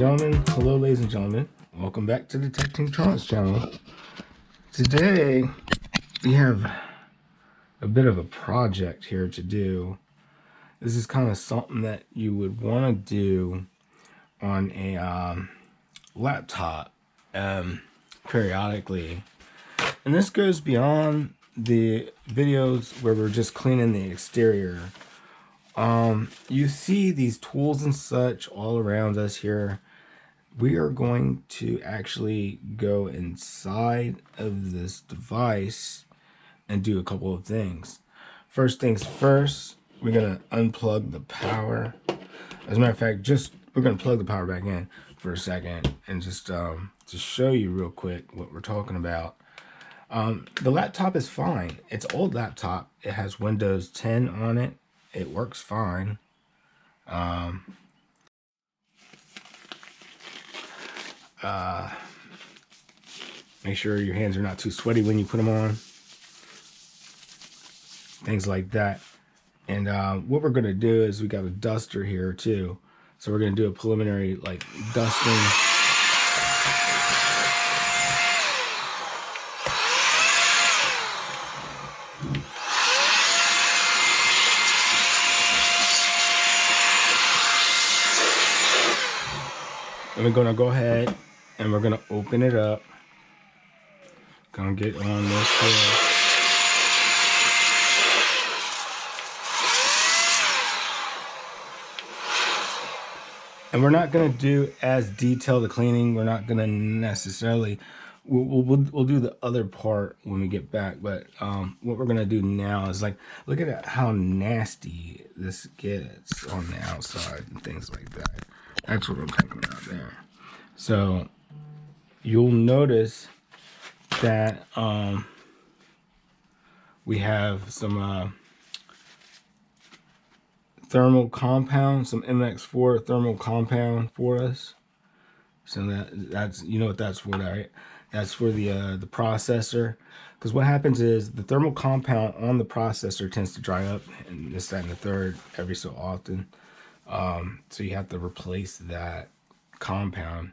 gentlemen, hello ladies and gentlemen, welcome back to the Technitronics channel. Today we have a bit of a project here to do. This is kind of something that you would want to do on a laptop periodically, and this goes beyond the videos where we're just cleaning the exterior. You see these tools and such all around us here. We are going to actually go inside of this device and do a couple of things. First things first, we're going to unplug the power. As a matter of fact, we're going to plug the power back in for a second and just to show you real quick what we're talking about. The laptop is fine. It's an old laptop. It has Windows 10 on it. It works fine. Make sure your hands are not too sweaty when you put them on. Things like that. And what we're going to do is we got a duster here too. So we're going to do a preliminary like dusting. And we're going to go ahead and we're going to open it up. Gonna get on this here. And we're not going to do as detailed a cleaning. We're not going to necessarily, we'll do the other part when we get back. But what we're going to do now is like, look at how nasty this gets on the outside and things like that. That's what I'm talking about there. So you'll notice that we have some thermal compound, some MX4 thermal compound for us. So that's, you know what that's for, right? That's for the processor. Because what happens is the thermal compound on the processor tends to dry up, and this, that, and the third every so often. So you have to replace that compound.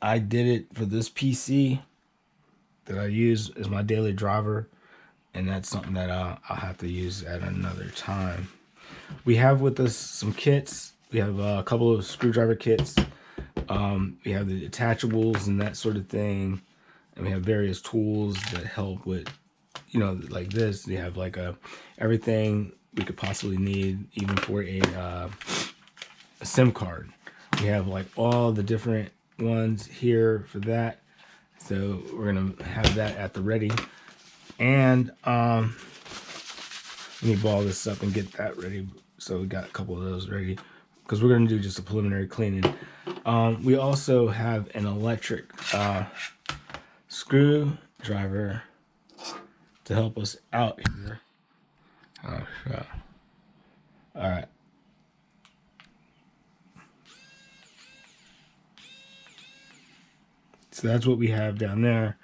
I did it for this PC that I use as my daily driver, and that's something that I'll have to use at another time. We have with us some kits. We have a couple of screwdriver kits. We have the detachables and that sort of thing, and we have various tools that help with, you know, like this. We have like everything we could possibly need, even for a SIM card. We have like all the different ones here for that, so we're gonna have that at the ready. And let me ball this up and get that ready. So we got a couple of those ready because we're gonna do just a preliminary cleaning. We also have an electric screwdriver to help us out here. Oh shit. All right. So that's what we have down there.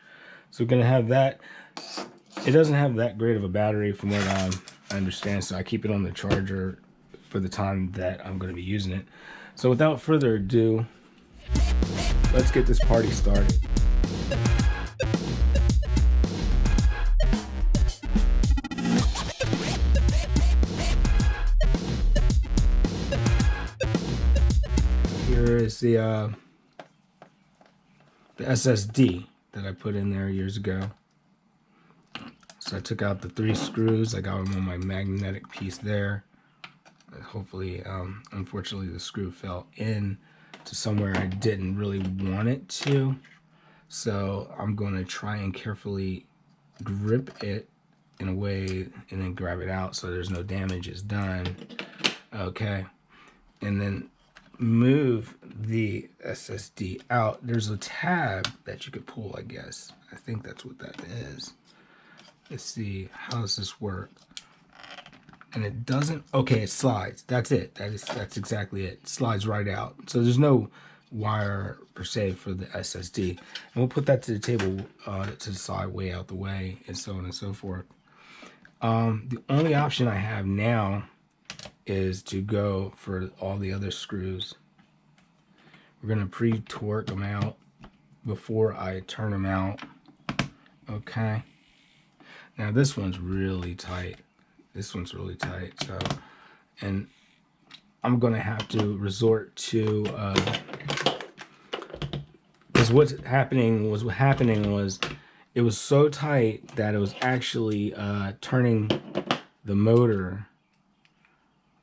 So we're gonna have that. It doesn't have that great of a battery from what I understand, so I keep it on the charger for the time that I'm gonna be using it. So without further ado, let's get this party started. Here is the SSD that I put in there years ago. So I took out the 3 screws. I got them on my magnetic piece there. Hopefully, unfortunately, the screw fell in to somewhere I didn't really want it to. So I'm going to try and carefully grip it in a way and then grab it out so there's no damage is done. Okay. And then move the SSD out. There's a tab that you could pull, I guess. I think that's what that is. Let's see, how does this work? And it doesn't, okay, it slides. That's it. That's exactly it. It slides right out. So there's no wire per se for the SSD. And we'll put that to the table to the side, way out the way, and so on and so forth. The only option I have now is to go for all the other screws. We're going to pre-torque them out before I turn them out. Okay. Now this one's really tight. This one's really tight. So, and I'm going to have to resort to, because what happening was it was so tight that it was actually turning the motor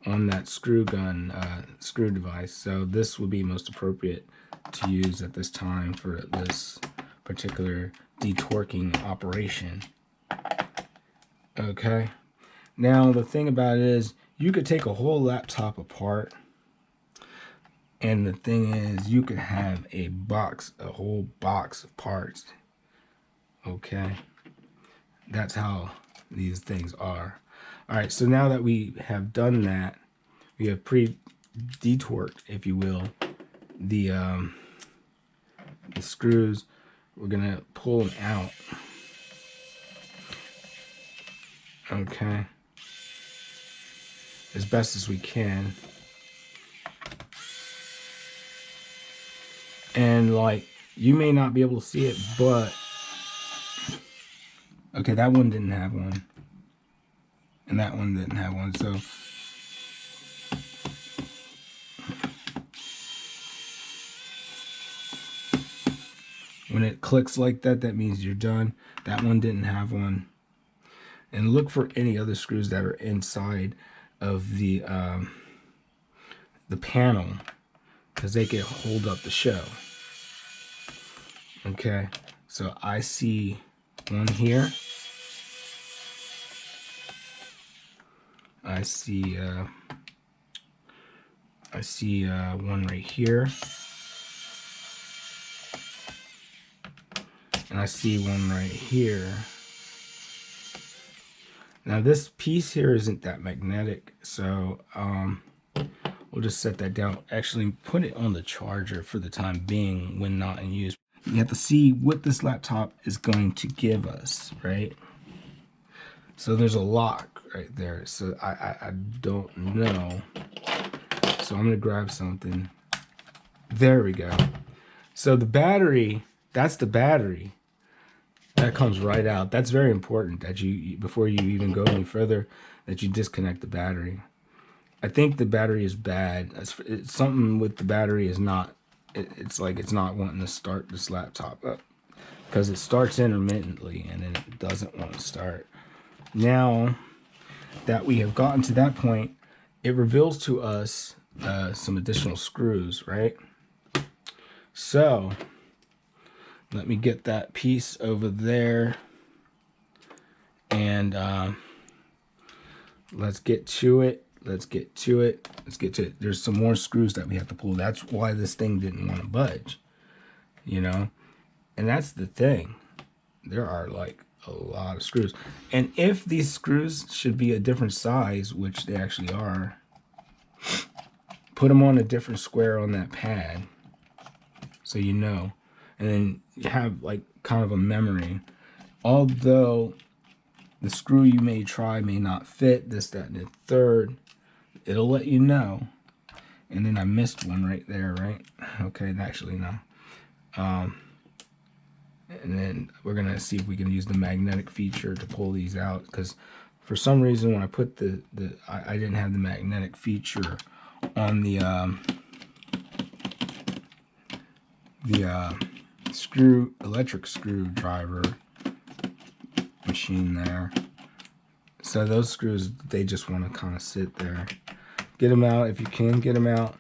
on that screw gun screw device. So this would be most appropriate to use at this time for this particular detorquing operation. Okay. Now the thing about it is you could take a whole laptop apart, and the thing is you could have a whole box of parts. Okay. That's how these things are. All right, so now that we have done that, we have pre-detorqued, if you will, the screws. We're gonna pull them out. Okay, as best as we can. And like, you may not be able to see it, but okay, that one didn't have one. And that one didn't have one, so when it clicks like that, that means you're done. That one didn't have one. And look for any other screws that are inside of the panel, because they can hold up the show. Okay, so I see one here. I see one right here, and I see one right here. Now this piece here isn't that magnetic, so we'll just set that down. Actually, put it on the charger for the time being when not in use. You have to see what this laptop is going to give us, right? So there's a lock right there, so I don't know. So I'm gonna grab something. There we go. So the battery, that's the battery. That comes right out. That's very important that you, before you even go any further, that you disconnect the battery. I think the battery is bad. It's something with the battery is not, it's like it's not wanting to start this laptop up, because it starts intermittently and then it doesn't want to start. Now that we have gotten to that point, it reveals to us some additional screws, right? So let me get that piece over there, and let's get to it. Let's get to it. There's some more screws that we have to pull. That's why this thing didn't want to budge, you know? And that's the thing. There are like a lot of screws. And if these screws should be a different size, which they actually are, put them on a different square on that pad, so you know. And then you have like kind of a memory. Although the screw you may try may not fit, this, that, and the third, it'll let you know. And then I missed one right there, right? Okay, actually no. And then we're gonna see if we can use the magnetic feature to pull these out, because for some reason when I put I didn't have the magnetic feature on the electric screwdriver machine there. So those screws, they just want to kind of sit there. Get them out if you can get them out,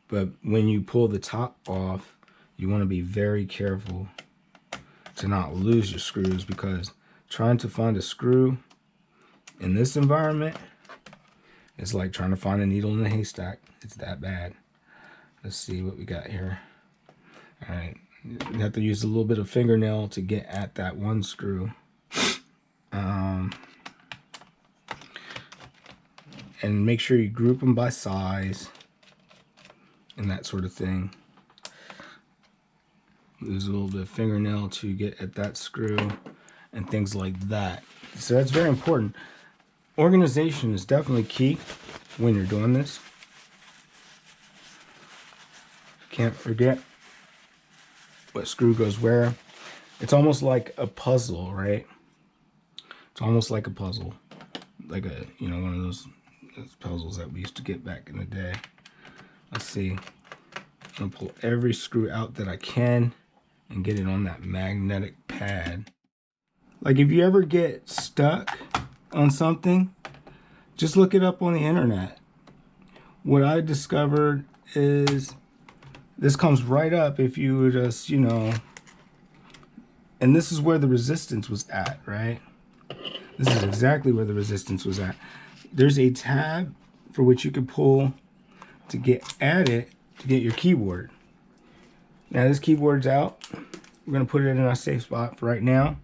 but when you pull the top off, you want to be very careful to not lose your screws, because trying to find a screw in this environment is like trying to find a needle in a haystack. It's that bad. Let's see what we got here. All right, you have to use a little bit of fingernail to get at that one screw. And make sure you group them by size and that sort of thing. Use a little bit of fingernail to get at that screw and things like that. So that's very important. Organization is definitely key when you're doing this. Can't forget what screw goes where. It's almost like a puzzle, right? It's almost like a puzzle. Like a, you know, one of those puzzles that we used to get back in the day. Let's see. I'm gonna pull every screw out that I can and get it on that magnetic pad. Like if you ever get stuck on something, just look it up on the internet. What I discovered is this comes right up if you were just, you know, and this is where the resistance was at, right? This is exactly where the resistance was at. There's a tab for which you can pull to get at it to get your keyboard. Now this keyboard's out. We're gonna put it in our safe spot for right now.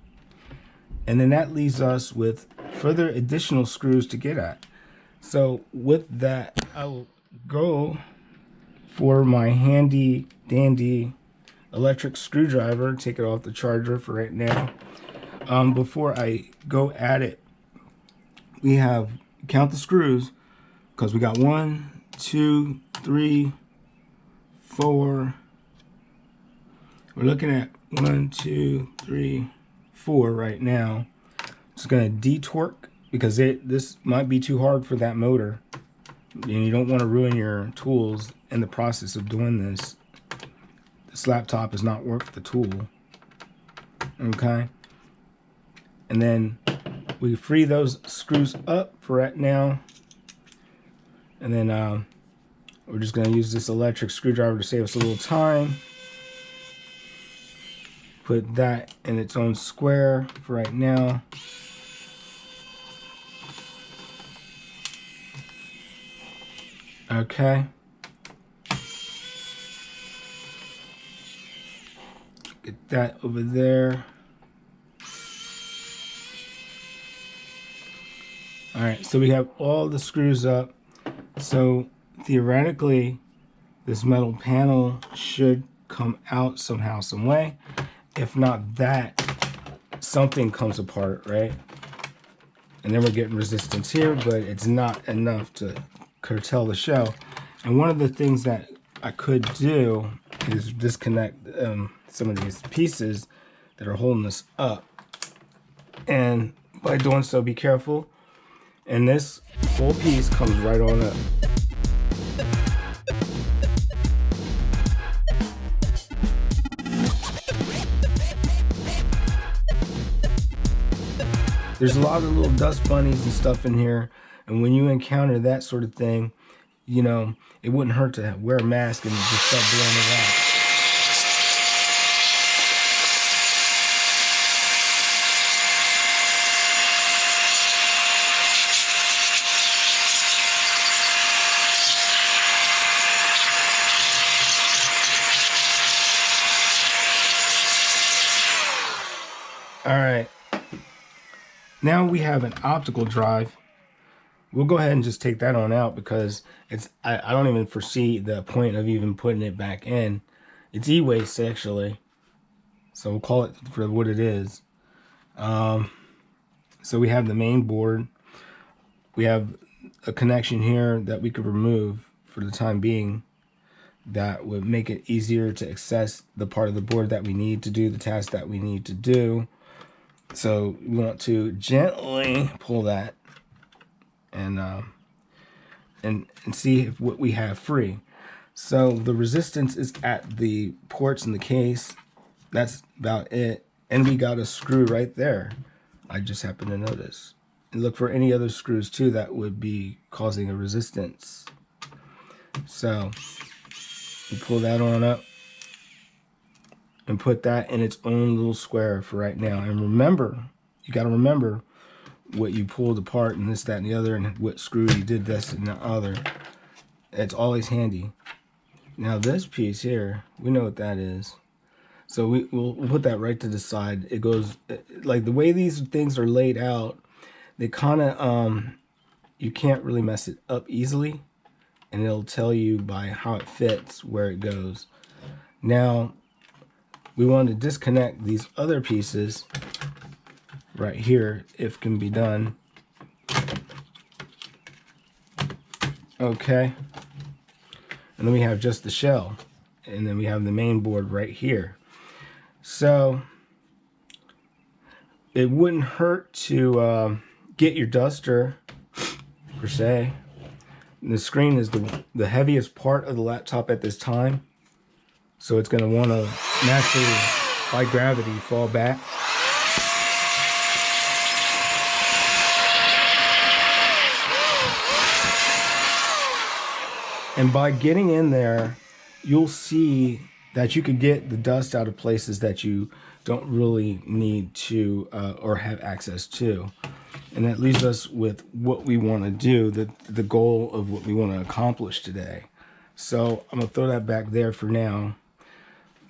And then that leaves us with further additional screws to get at. So with that, I will go for my handy dandy electric screwdriver, take it off the charger for right now. Before I go at it, we have, count the screws, because we got 1, 2, 3, 4. We're looking at 1, 2, 3, 4 right now. Just gonna detorque because this might be too hard for that motor, and you don't want to ruin your tools in the process of doing this. This laptop is not worth the tool. Okay, and then we free those screws up for right now, and then we're just gonna use this electric screwdriver to save us a little time. Put that in its own square for right now. Okay. Get that over there. All right, so we have all the screws up. So theoretically, this metal panel should come out somehow, some way. If not that, something comes apart, right? And then we're getting resistance here, but it's not enough to curtail the show. And one of the things that I could do is disconnect some of these pieces that are holding this up. And by doing so, be careful. And this whole piece comes right on up. There's a lot of little dust bunnies and stuff in here, and when you encounter that sort of thing, you know, it wouldn't hurt to wear a mask and just start blowing it out. All right. Now we have an optical drive. We'll go ahead and just take that on out because I don't even foresee the point of even putting it back in. It's e-waste actually, so we'll call it for what it is. So we have the main board. We have a connection here that we could remove for the time being. That would make it easier to access the part of the board that we need to do the task that we need to do. So we want to gently pull that and see what we have free. So the resistance is at the ports in the case. That's about it. And we got a screw right there. I just happened to notice. And look for any other screws too that would be causing a resistance. So we pull that on up and put that in its own little square for right now. And remember, you got to remember what you pulled apart and this, that, and the other, and what screw you did this and the other. It's always handy. Now this piece here, we know what that is. So we'll put that right to the side. It goes, like the way these things are laid out, they kind of, you can't really mess it up easily. And it'll tell you by how it fits where it goes. Now, we want to disconnect these other pieces right here, if can be done. Okay. And then we have just the shell. and then we have the main board right here. So it wouldn't hurt to get your duster, per se. The screen is the heaviest part of the laptop at this time, so it's going to want to naturally, by gravity, fall back. And by getting in there, you'll see that you can get the dust out of places that you don't really need to or have access to. And that leaves us with what we want to do, the goal of what we want to accomplish today. So I'm going to throw that back there for now.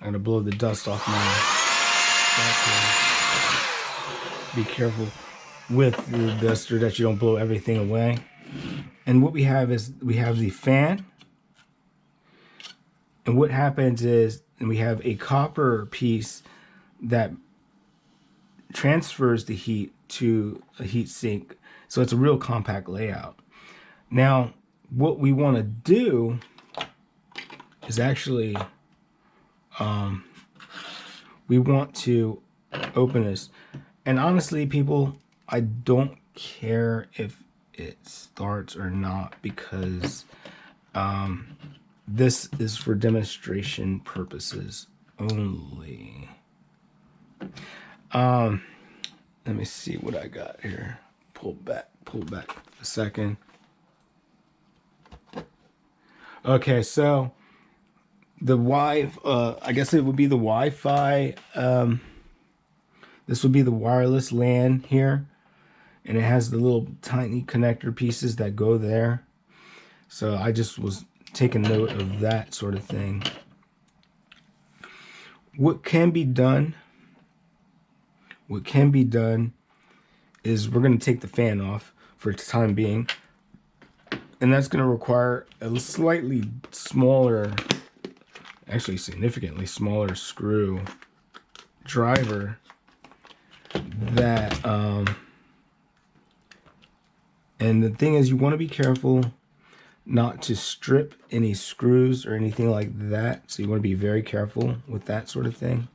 I'm going to blow the dust off my back here. Be careful with the duster that you don't blow everything away. And what we have is we have the fan. And what happens is we have a copper piece that transfers the heat to a heat sink. So it's a real compact layout. Now, what we want to do is actually, we want to open this. And honestly, people, I don't care if it starts or not, because this is for demonstration purposes only. Let me see what I got here. Pull back a second. Okay, so the I guess it would be the Wi-Fi. This would be the wireless LAN here, and it has the little tiny connector pieces that go there. So I just was taking note of that sort of thing. What can be done is we're going to take the fan off for the time being, and that's going to require a slightly smaller, actually significantly smaller screw driver that and the thing is, you want to be careful not to strip any screws or anything like that, so you want to be very careful with that sort of thing.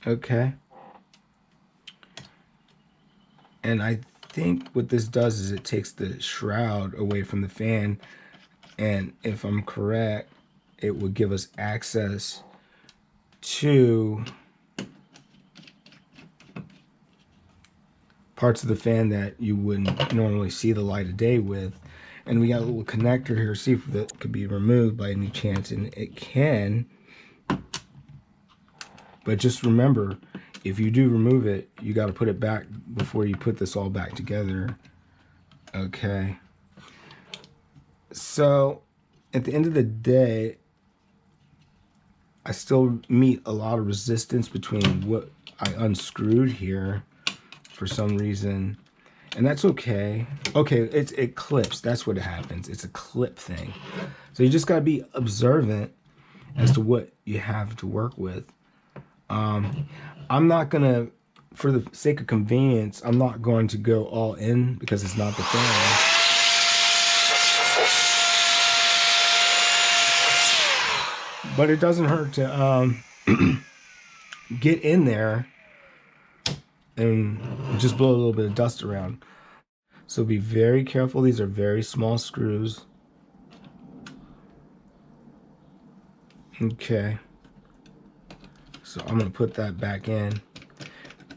Okay. And I think what this does is it takes the shroud away from the fan, and if I'm correct, it would give us access to parts of the fan that you wouldn't normally see the light of day with. And we got a little connector here, see if that could be removed by any chance, and it can. But just remember, if you do remove it, you got to put it back before you put this all back together. Okay. So at the end of the day, I still meet a lot of resistance between what I unscrewed here for some reason, and that's okay. Okay, it clips. That's what happens. It's a clip thing. So you just got to be observant as to what you have to work with. I'm not gonna, for the sake of convenience, I'm not going to go all in because it's not the fan. But it doesn't hurt to get in there and just blow a little bit of dust around. So be very careful. These are very small screws. Okay. So I'm going to put that back in.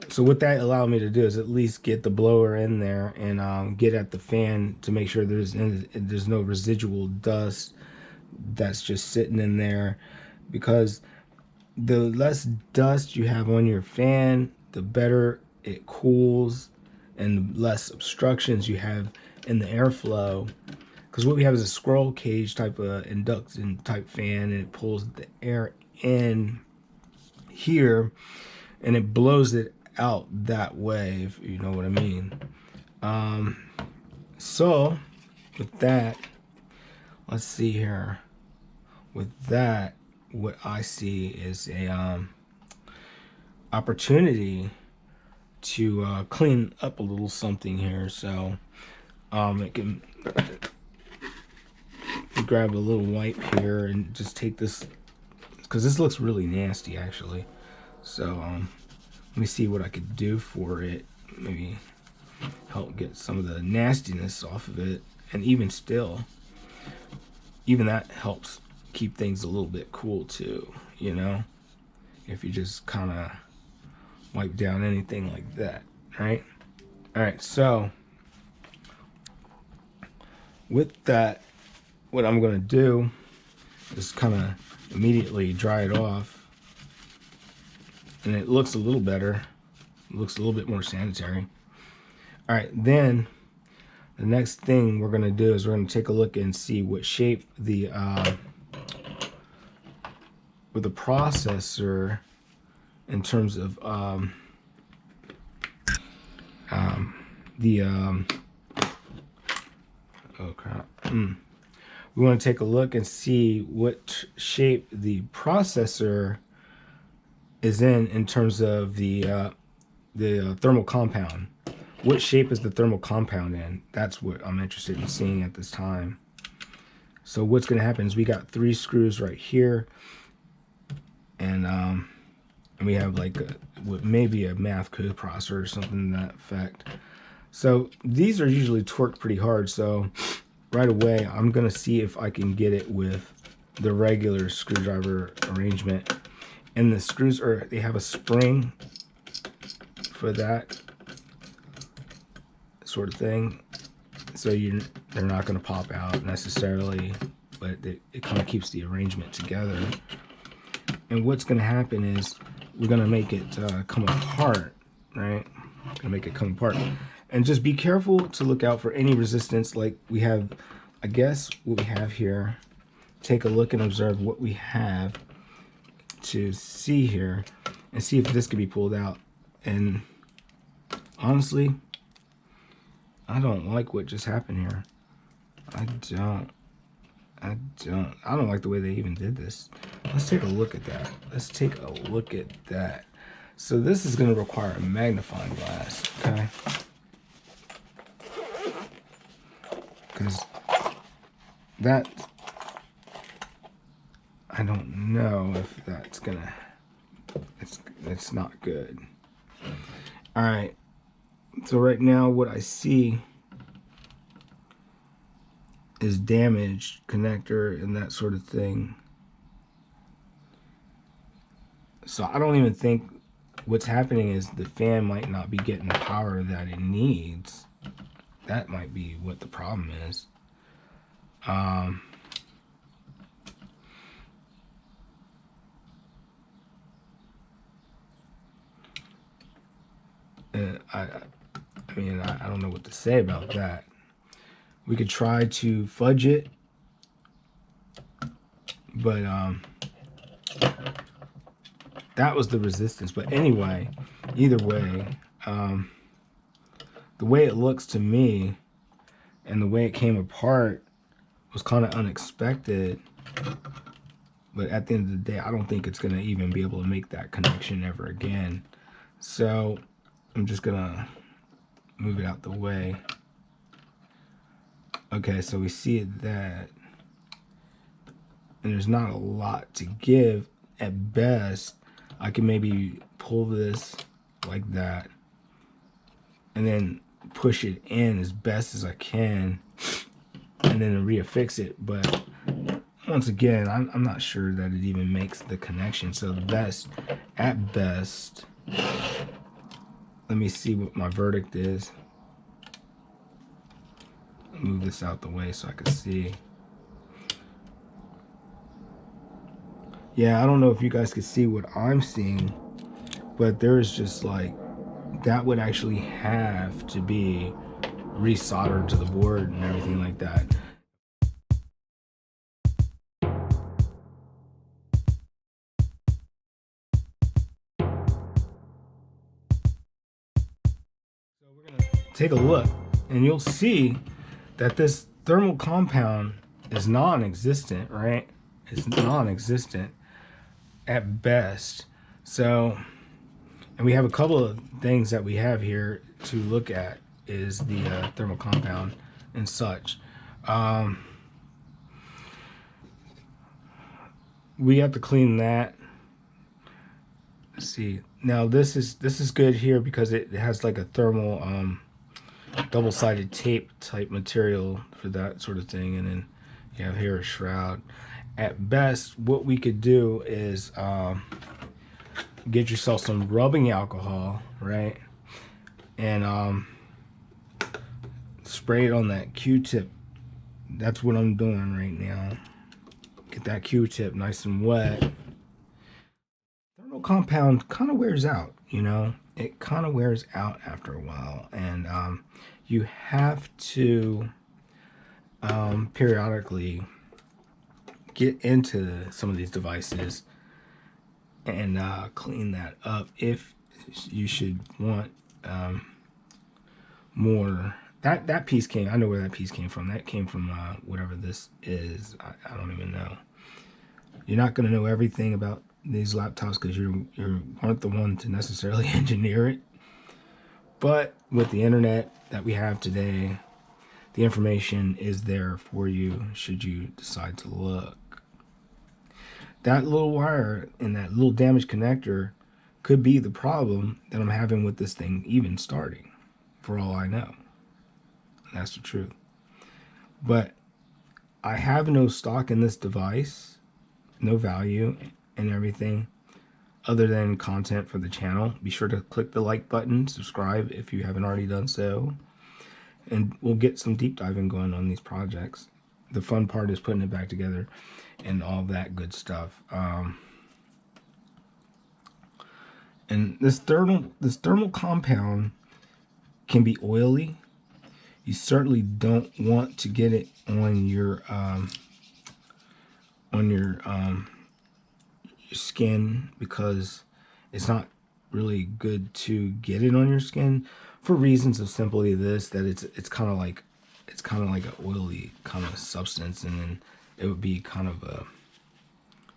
So what that allowed me to do is at least get the blower in there and get at the fan to make sure there's no residual dust that's just sitting in there, because the less dust you have on your fan, the better it cools and the less obstructions you have in the airflow. Because what we have is a squirrel cage type of induction type fan, and it pulls the air in here and it blows it out that way, if you know what I mean. So with that, let's see here. With that, what I see is a opportunity to clean up a little something here. So it can to grab a little wipe here and just take this, because this looks really nasty actually. So let me see what I could do for it. Maybe help get some of the nastiness off of it. And even still, even that helps keep things a little bit cool too, you know, if you just kind of wipe down anything like that, right? All right, so with that, what I'm going to do is kind of immediately dry it off, and it looks a little better. It looks a little bit more sanitary. All right, then the next thing we're going to do is we're going to take a look and see what shape the with the processor in terms of oh crap. We want to take a look and see what shape the processor is in terms of the thermal compound. What shape is the thermal compound in? That's what I'm interested in seeing at this time. So what's going to happen is we got 3 screws right here, and we have like what maybe a math code processor or something to that effect. So these are usually torqued pretty hard. So right away, I'm going to see if I can get it with the regular screwdriver arrangement. And the screws they have a spring for that sort of thing, so they're not going to pop out necessarily, but it kind of keeps the arrangement together. And what's going to happen is we're going to make it come apart, right? Going to make it come apart, and just be careful to look out for any resistance. Like we have, I guess what we have here. Take a look and observe what we have to see here, and see if this can be pulled out. And honestly, I don't like what just happened here. I don't like the way they even did this. Let's take a look at that. Let's take a look at that. So this is going to require a magnifying glass, okay? Because that, I don't know if that's gonna, it's not good. All right. So right now what I see is damaged connector and that sort of thing. So I don't even think what's happening is the fan might not be getting the power that it needs. That might be what the problem is. I mean, I don't know what to say about that. We could try to fudge it, but that was the resistance. But anyway, either way, the way it looks to me and the way it came apart was kind of unexpected. But at the end of the day, I don't think it's going to even be able to make that connection ever again. So I'm just going to move it out the way. Okay, so we see it that, and there's not a lot to give. At best, I can maybe pull this like that and then push it in as best as I can and then reaffix it. But once again, I'm not sure that it even makes the connection. So at best, let me see what my verdict is. Move this out the way so I can see. Yeah, I don't know if you guys can see what I'm seeing, but there's just like, that would actually have to be resoldered to the board and everything like that. So we're gonna take a look, and you'll see that this thermal compound is non-existent, right? It's non-existent at best. So, and we have a couple of things that we have here to look at is the thermal compound and such. we have to clean that. Let's see. Now this is good here because it has like a thermal double-sided tape type material for that sort of thing, and then you have here a shroud. At best, what we could do is get yourself some rubbing alcohol, right, and spray it on that Q-tip. That's what I'm doing right now. Get that Q-tip nice and wet. Thermal compound kind of wears out, you know. It kind of wears out after a while, and you have to periodically get into some of these devices and clean that up if you should want more. That piece came, I know where that piece came from. That came from whatever this is. I don't even know. You're not going to know everything about these laptops because you aren't the one to necessarily engineer it. But with the internet that we have today, the information is there for you should you decide to look. That little wire and that little damaged connector could be the problem that I'm having with this thing even starting, for all I know. That's the truth. But I have no stock in this device, no value and everything other than content for the channel. Be sure to click the like button, subscribe if you haven't already done so, and we'll get some deep diving going on these projects. The fun part is putting it back together and all that good stuff. And this thermal compound can be oily. You certainly don't want to get it on your skin because it's not really good to get it on your skin for reasons of simply this, that it's kind of like an oily kind of substance, and then it would be kind of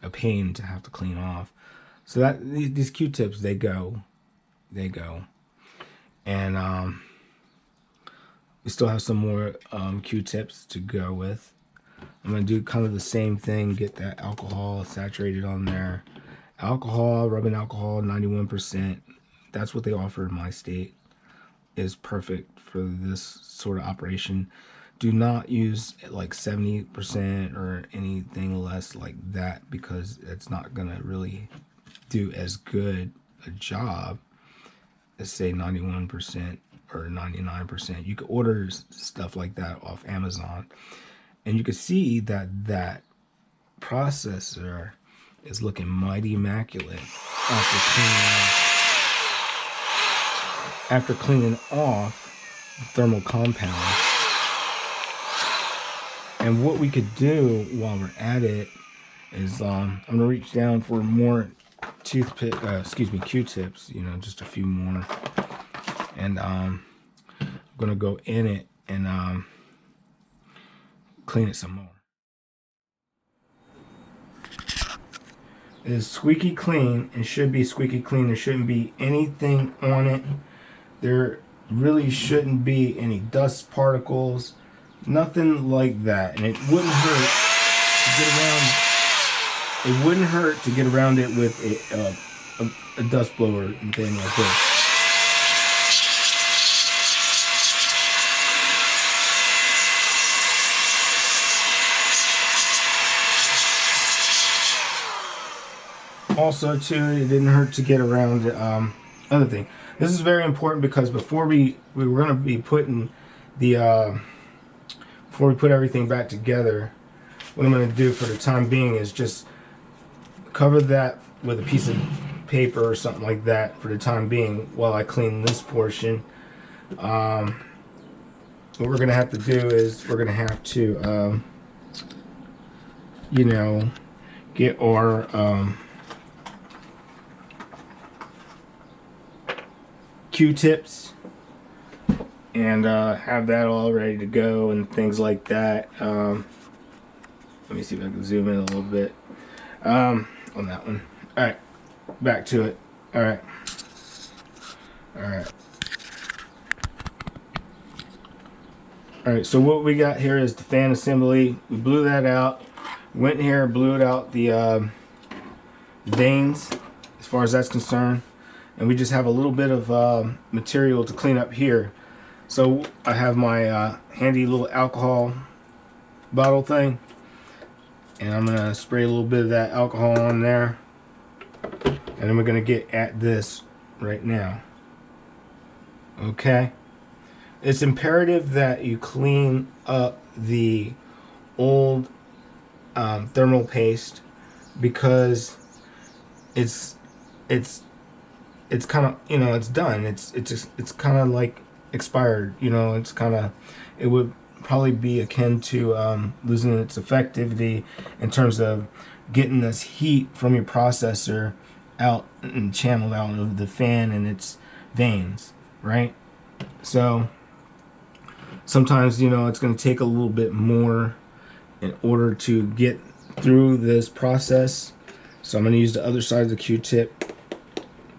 a pain to have to clean off. So that these Q-tips, they go, and we still have some more Q-tips to go with. I'm going to do kind of the same thing, get that alcohol saturated on there. Alcohol, rubbing alcohol, 91%. That's what they offer in my state. Is perfect for this sort of operation. Do not use like 70% or anything less like that because it's not going to really do as good a job as say 91% or 99%. You can order stuff like that off Amazon, and you can see that that processor is looking mighty immaculate after cleaning off the thermal compound. And what we could do while we're at it is I'm gonna reach down for more Q-tips, you know, just a few more, and I'm gonna go in it and clean it some more. It is squeaky clean. It should be squeaky clean. There shouldn't be anything on it. There really shouldn't be any dust particles, nothing like that. And it wouldn't hurt to get around. It wouldn't hurt to get around it with a dust blower and thing like this. Also, too, it didn't hurt to get around the other thing. This is very important because before we were going to be putting the before we put everything back together, what I'm going to do for the time being is just cover that with a piece of paper or something like that for the time being while I clean this portion. What we're going to have to do is we're going to have to you know, get our Q-tips and have that all ready to go and things like that. Let me see if I can zoom in a little bit on that one. Alright, back to it. Alright. Alright, so what we got here is the fan assembly. We blew that out. Went in here, blew it out the veins as far as that's concerned, and we just have a little bit of material to clean up here. So I have my handy little alcohol bottle thing, and I'm gonna spray a little bit of that alcohol on there, and then we're gonna get at this right now. Okay, it's imperative that you clean up the old thermal paste, because it's kind of, you know, it's done. It's kind of like expired. You know, it's kind of, it would probably be akin to losing its effectivity in terms of getting this heat from your processor out and channeled out of the fan and its veins, right? So sometimes, you know, it's going to take a little bit more in order to get through this process. So I'm going to use the other side of the Q-tip,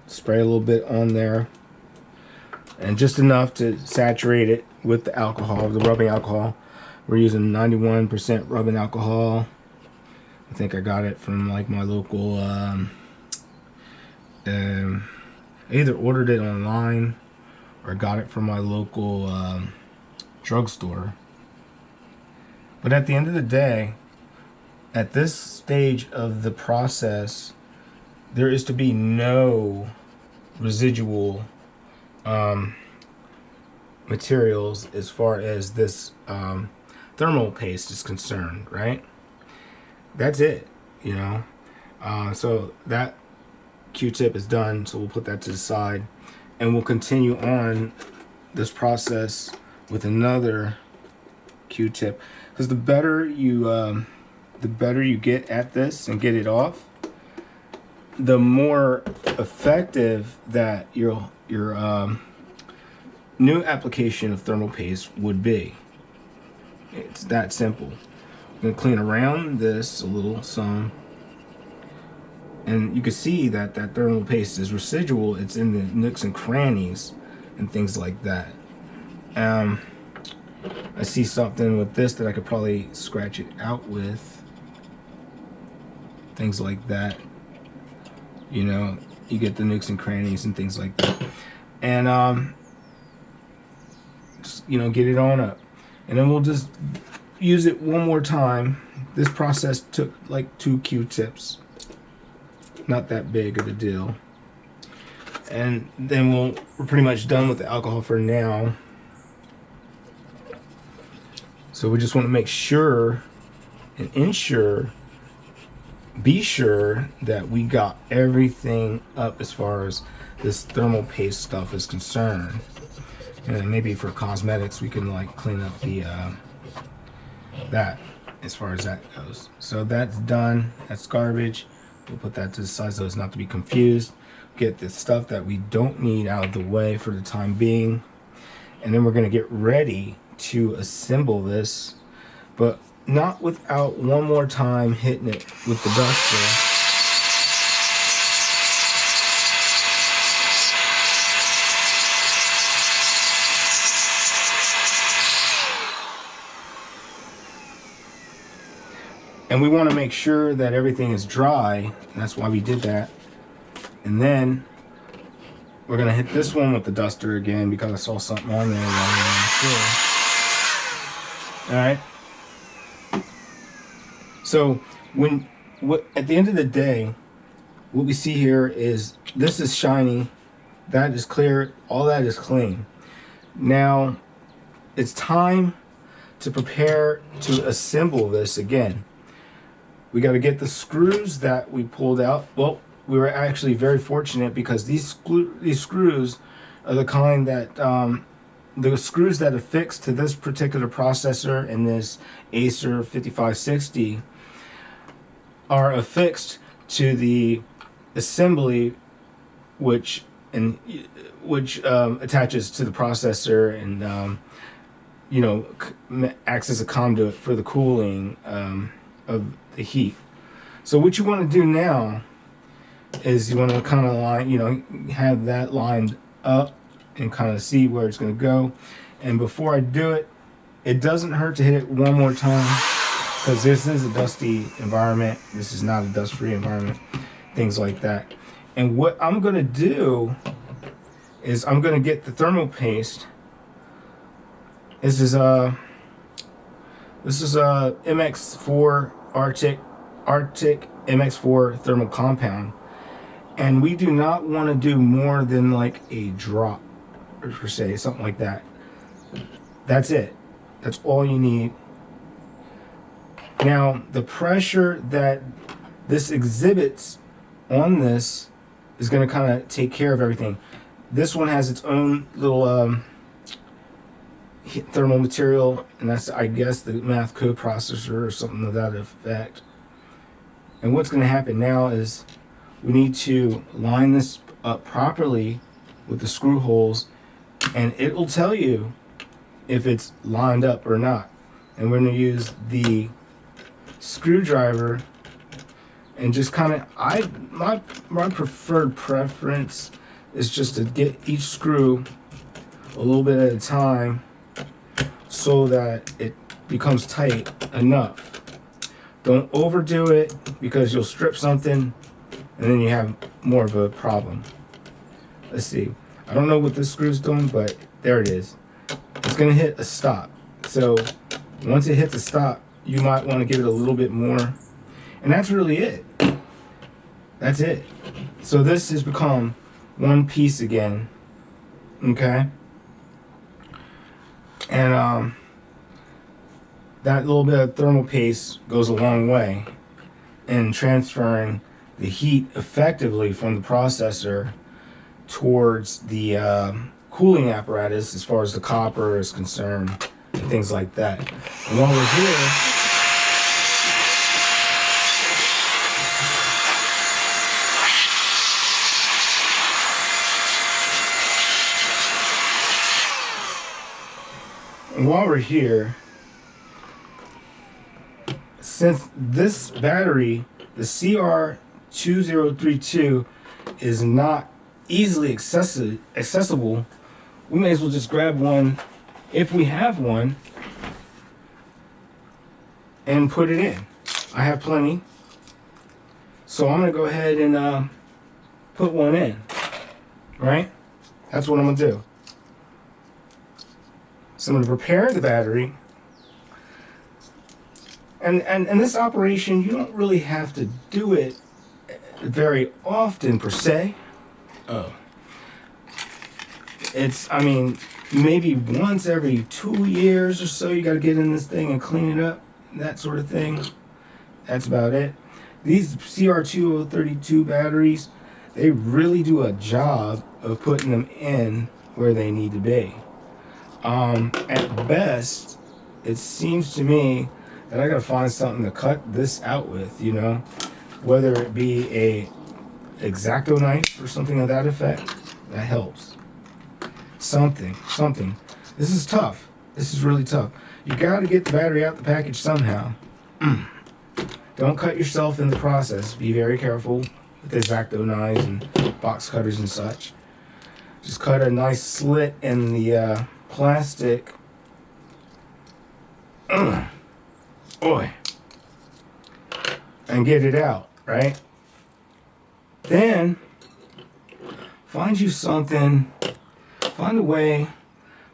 spray a little bit on there, and just enough to saturate it with the alcohol, the rubbing alcohol. We're using 91% rubbing alcohol. I think I got it from like my local, I either ordered it online or got it from my local drugstore. But at the end of the day, at this stage of the process, there is to be no residual materials as far as this thermal paste is concerned, right? That's it, you know. So that Q-tip is done, so we'll put that to the side, and we'll continue on this process with another Q-tip, because the better you get at this and get it off, the more effective that your new application of thermal paste would be. It's that simple. I'm going to clean around this a little, some, and you can see that that thermal paste is residual. It's in the nooks and crannies and things like that. I see something with this that I could probably scratch it out with. Things like that. You know, you get the nooks and crannies and things like that. And just, you know, get it on up. And then we'll just use it one more time. This process took like 2 Q-tips. Not that big of a deal. And then we're pretty much done with the alcohol for now. So we just want to make sure and be sure that we got everything up as far as this thermal paste stuff is concerned. And maybe for cosmetics we can like clean up the that as far as that goes. So that's done. That's garbage. We'll put that to the side so it's not to be confused. Get the stuff that we don't need out of the way for the time being. And then we're going to get ready to assemble this, but not without one more time hitting it with the duster. And we want to make sure that everything is dry. That's why we did that. And then we're going to hit this one with the duster again because I saw something on there. Alright. So at the end of the day, what we see here is this is shiny, that is clear, all that is clean. Now it's time to prepare to assemble this again. We got to get the screws that we pulled out. Well, we were actually very fortunate because these screws are the kind that the screws that affix to this particular processor and this Acer 5560 are affixed to the assembly, which attaches to the processor and you know, acts as a conduit for the cooling of the heat. So what you want to do now is you want to kind of line, you know, have that lined up and kind of see where it's going to go. And before I do it, it doesn't hurt to hit it one more time because this is a dusty environment. This is not a dust-free environment. things like that. And what I'm gonna do is I'm gonna get the thermal paste. This is MX4 Arctic MX4 thermal compound, and we do not want to do more than like a drop per se, something like that. That's it. That's all you need. Now the pressure that this exhibits on this is going to kind of take care of everything. This one has its own little thermal material, and that's, I guess, the math code processor or something to that effect. And what's going to happen now is we need to line this up properly with the screw holes, and it will tell you if it's lined up or not. And we're going to use the screwdriver and just kind of, my preferred preference is just to get each screw a little bit at a time so that it becomes tight enough. Don't overdo it, because you'll strip something and then you have more of a problem. Let's see. I don't know what this screw's doing, but there it is. It's going to hit a stop. So once it hits a stop, you might want to give it a little bit more. And that's really it. That's it. So this has become one piece again. Okay? And that little bit of thermal paste goes a long way in transferring the heat effectively from the processor towards the cooling apparatus as far as the copper is concerned and things like that. And while we're here, since this battery, the CR2032, is not easily accessible, we may as well just grab one, if we have one, and put it in. I have plenty. So I'm going to go ahead and put one in. Right? That's what I'm going to do. So I'm going to prepare the battery. And this operation, you don't really have to do it very often per se. It's, I mean, maybe once every 2 years or so you got to get in this thing and clean it up, that sort of thing. That's about it. These CR2032 batteries, they really do a job of putting them in where they need to be. At best, it seems to me that I gotta find something to cut this out with, you know, whether it be a X-Acto knife or something of that effect. That helps. Something. This is tough. This is really tough. You gotta get the battery out the package somehow. Don't cut yourself in the process. Be very careful with the X-Acto knives and box cutters and such. Just cut a nice slit in the plastic. Boy. And get it out, right? Then find you something, find a way,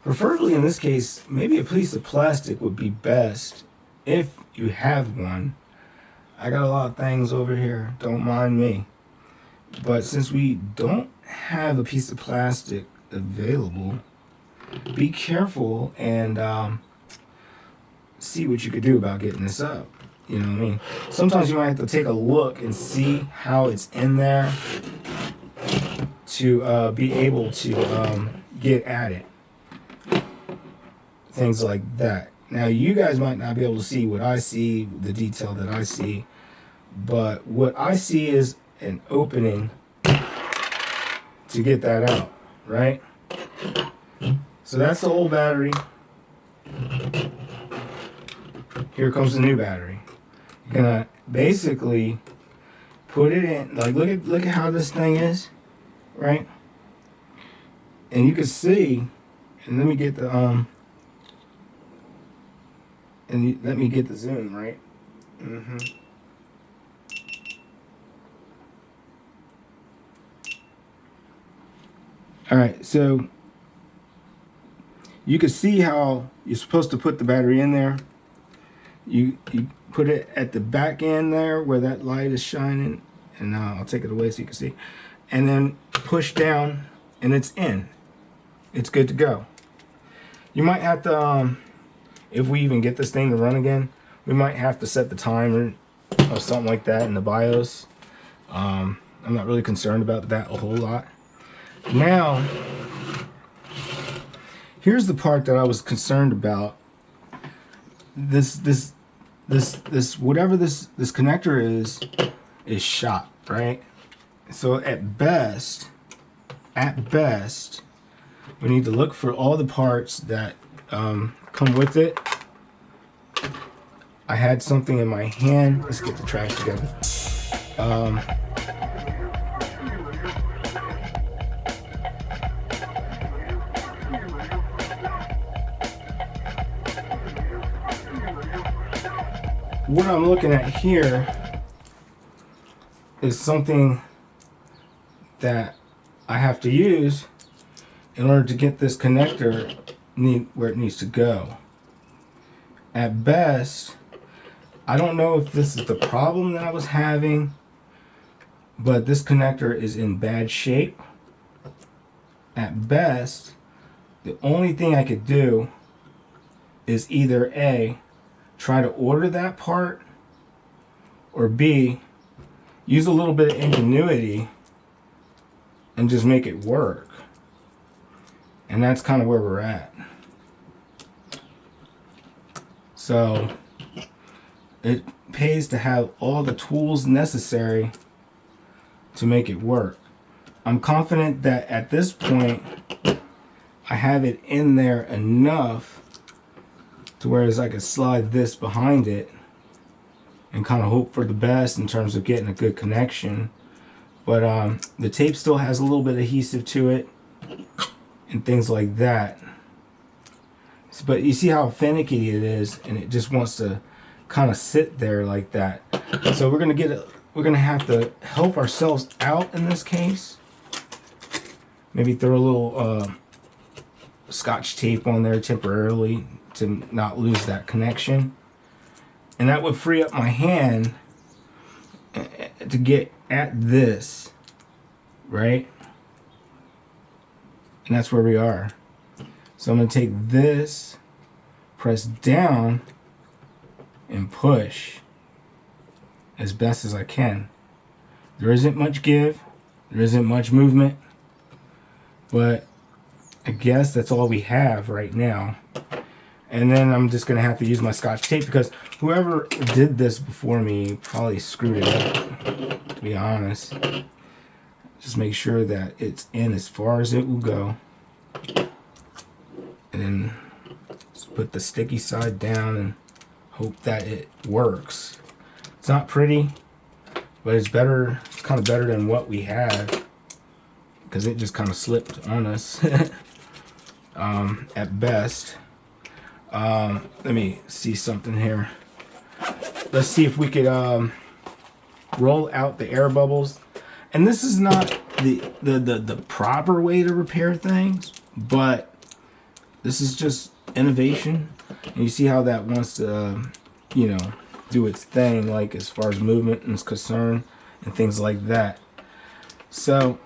preferably in this case, maybe a piece of plastic would be best if you have one. I got a lot of things over here, don't mind me. But since we don't have a piece of plastic available, be careful and see what you could do about getting this up. You know what I mean? Sometimes you might have to take a look and see how it's in there to be able to get at it. Things like that. Now, you guys might not be able to see what I see, the detail that I see, but what I see is an opening to get that out, right? So that's the old battery. Here comes the new battery. You're gonna basically put it in, like look at how this thing is, right? And you can see, and let me get the let me get the zoom, right? All right, so you can see how you're supposed to put the battery in there. You put it at the back end there where that light is shining, and I'll take it away so you can see, and then push down and it's in. It's good to go. You might have to, if we even get this thing to run again, we might have to set the timer or something like that in the BIOS. I'm not really concerned about that a whole lot. Now, here's the part that I was concerned about. This whatever this connector is shot, right? So at best, we need to look for all the parts that come with it. I had something in my hand. Let's get the trash together. What I'm looking at here is something that I have to use in order to get this connector where it needs to go. At best, I don't know if this is the problem that I was having, but this connector is in bad shape. At best, the only thing I could do is either A, try to order that part, or B, use a little bit of ingenuity and just make it work. And that's kind of where we're at. So it pays to have all the tools necessary to make it work. I'm confident that at this point I have it in there enough to whereas I could slide this behind it and kind of hope for the best in terms of getting a good connection. But the tape still has a little bit of adhesive to it and things like that. But you see how finicky it is, and it just wants to kind of sit there like that. So we're gonna have to help ourselves out in this case. Maybe throw a little scotch tape on there temporarily to not lose that connection, and that would free up my hand to get at this, right? And that's where we are. So I'm going to take this, press down, and push as best as I can. There isn't much give, there isn't much movement, but I guess that's all we have right now. And then I'm just going to have to use my scotch tape because whoever did this before me probably screwed it up, to be honest. Just make sure that it's in as far as it will go. And then just put the sticky side down and hope that it works. It's not pretty, but it's better. It's kind of better than what we had because it just kind of slipped on us at best. Let me see something here. Let's see if we could roll out the air bubbles. And this is not the proper way to repair things, but this is just innovation. And you see how that wants to, do its thing, like as far as movement is concerned and things like that. So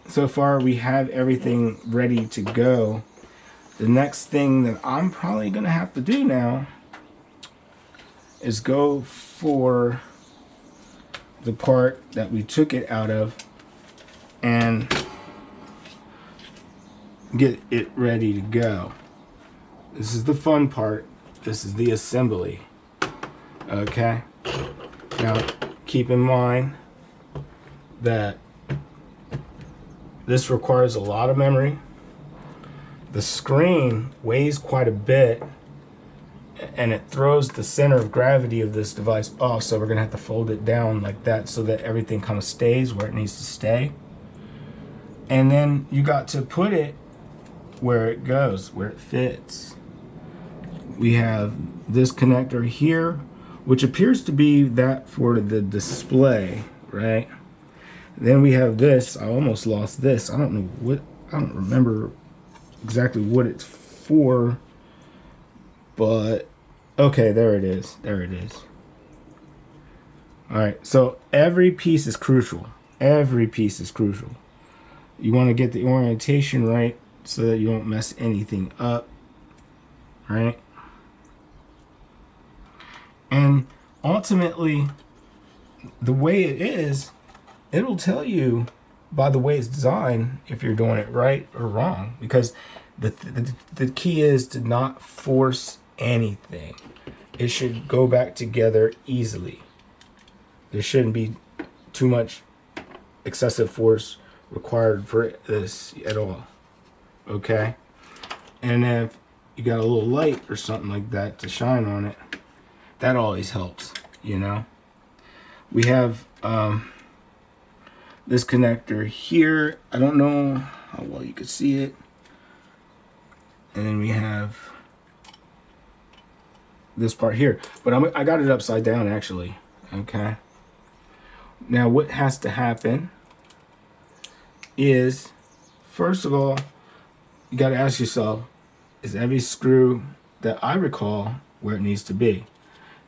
far we have everything ready to go. The next thing that I'm probably going to have to do now is go for the part that we took it out of and get it ready to go. This is the fun part. This is the assembly. Okay? Now, keep in mind that this requires a lot of memory. The screen weighs quite a bit, and it throws the center of gravity of this device off, so we're going to have to fold it down like that so that everything kind of stays where it needs to stay. And then you got to put it where it goes, where it fits. We have this connector here, which appears to be that for the display, right? Then we have this. I almost lost this. I don't know what. I don't remember exactly what it's for, but okay, there it is. There it is. All right, so every piece is crucial. Every piece is crucial. You want to get the orientation right so that you don't mess anything up, right? And ultimately, the way it is, it'll tell you by the way it's designed if you're doing it right or wrong, because the key is to not force anything. It should go back together easily. There shouldn't be too much excessive force required for this at all. Okay? And if you got a little light or something like that to shine on it, that always helps, you know? We have this connector here. I don't know how well you can see it. And then we have this part here. But I got it upside down, actually. Okay? Now, what has to happen is, first of all, you got to ask yourself, is every screw that I recall where it needs to be?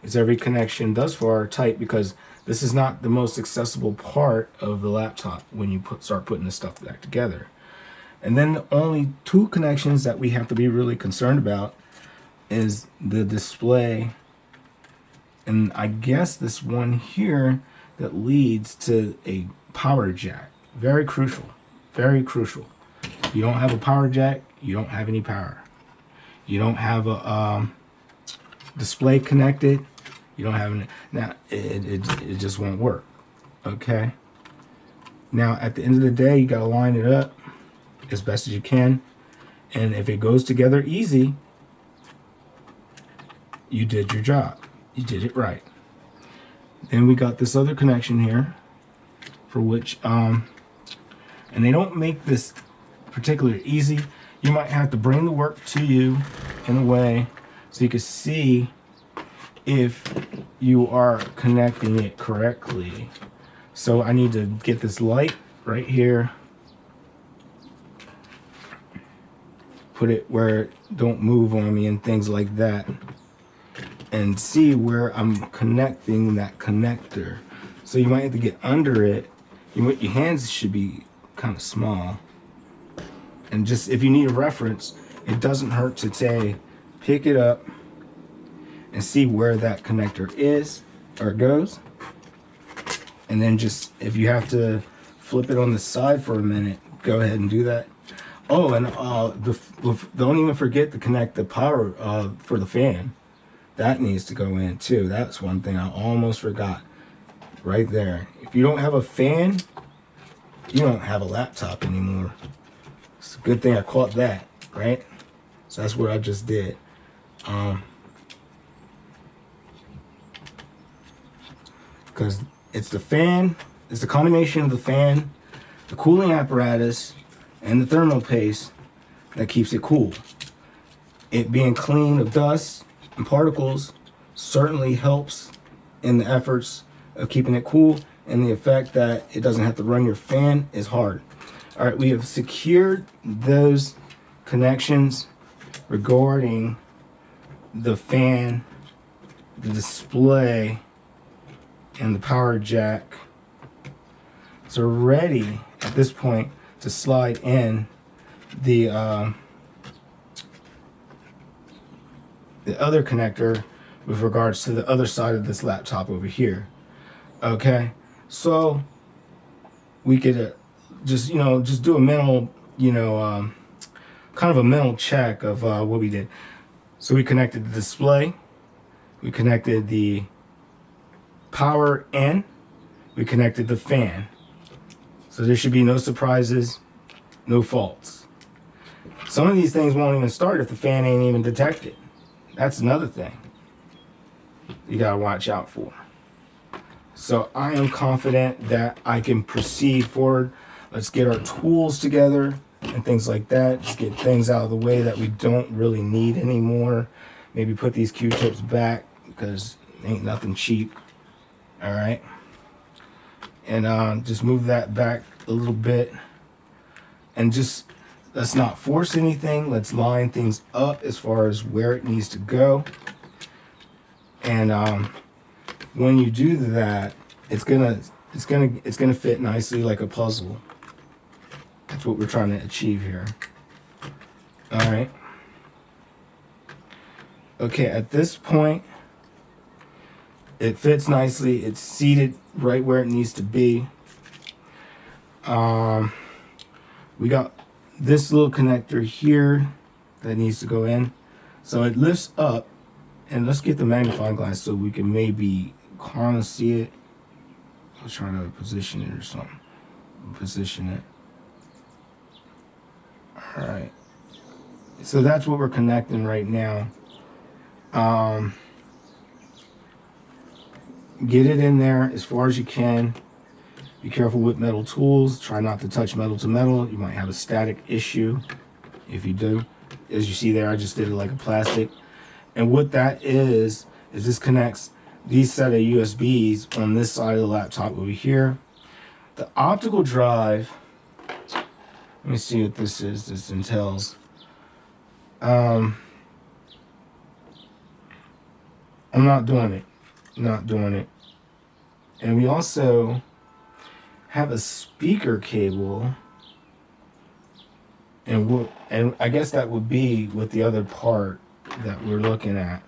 Is every connection thus far tight? Because this is not the most accessible part of the laptop when you start putting this stuff back together. And then the only two connections that we have to be really concerned about is the display, and I guess this one here that leads to a power jack. Very crucial. Very crucial. If you don't have a power jack, you don't have any power. You don't have a display connected, you don't have any. Now it just won't work. Okay? Now at the end of the day, you gotta line it up as best as you can. And if it goes together easy, you did your job. You did it right. Then we got this other connection here, for which, and they don't make this particularly easy. You might have to bring the work to you in a way so you can see if you are connecting it correctly. So I need to get this light right here, put it where it don't move on me and things like that, and see where I'm connecting that connector. So you might have to get under it. Your hands should be kind of small. And just, if you need a reference, it doesn't hurt to say, pick it up and see where that connector is or goes. And then just, if you have to flip it on the side for a minute, go ahead and do that. Oh, and don't even forget to connect the power for the fan. That needs to go in too. That's one thing I almost forgot right there. If you don't have a fan, you don't have a laptop anymore. It's a good thing I caught that, right? So that's what I just did. Because it's the fan, it's the combination of the fan, the cooling apparatus, and the thermal paste that keeps it cool. It being clean of dust and particles certainly helps in the efforts of keeping it cool, and the effect that it doesn't have to run your fan is hard. All right, we have secured those connections regarding the fan, the display, and the power jack. So we're ready at this point to slide in the other connector with regards to the other side of this laptop over here. Okay, so we could just do a mental, kind of a mental check of what we did. So we connected the display, we connected the power in, we connected the fan. So there should be no surprises, no faults. Some of these things won't even start if the fan ain't even detected. That's another thing you gotta watch out for. So I am confident that I can proceed forward. Let's get our tools together and things like that. Just get things out of the way that we don't really need anymore. Maybe put these Q-tips back because ain't nothing cheap. All right. And just move that back a little bit. And just let's not force anything. Let's line things up as far as where it needs to go. And when you do that, it's gonna fit nicely like a puzzle. That's what we're trying to achieve here. All right. Okay, at this point, it fits nicely. It's seated right where it needs to be. We got this little connector here that needs to go in. So it lifts up, and let's get the magnifying glass so we can maybe kind of see it. I was trying to position it or something. Position it. All right. So that's what we're connecting right now. Get it in there as far as you can. Be careful with metal tools. Try not to touch metal to metal. You might have a static issue if you do. As you see there, I just did it like a plastic. And what that is this connects these set of USBs on this side of the laptop over here. The optical drive, let me see what this is. This entails. I'm not doing it. Not doing it. And we also have a speaker cable, and I guess that would be with the other part that we're looking at.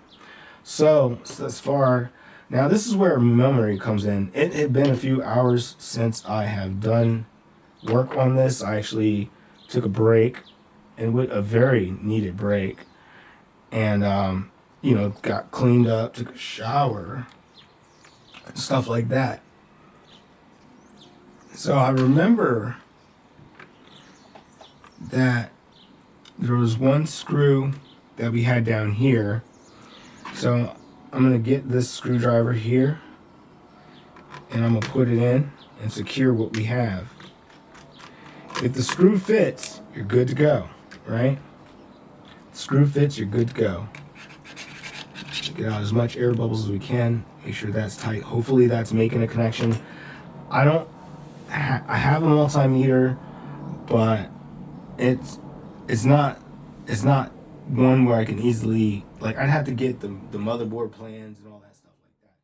So as far now, this is where memory comes in. It had been a few hours since I have done work on this. I actually took a break, and with a very needed break, and got cleaned up, took a shower, stuff like that. So I remember that there was one screw that we had down here. So I'm going to get this screwdriver here, and I'm going to put it in and secure what we have. If the screw fits, you're good to go, right? The screw fits, you're good to go. Get out as much air bubbles as we can. Make sure that's tight. Hopefully that's making a connection. I have a multimeter, but it's not one where I can easily, like, I'd have to get the motherboard plans and all that stuff like that.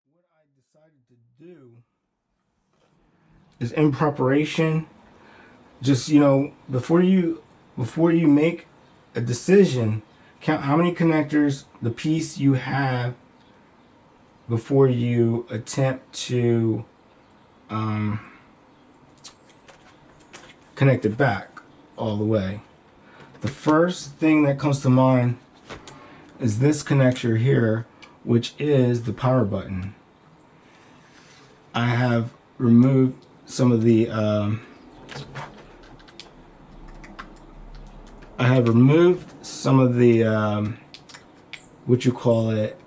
So what I decided to do is, in preparation, just before you make a decision, count how many connectors the piece you have before you attempt to connect it back all the way. The first thing that comes to mind is this connector here, which is the power button. I have removed some of the what you call it,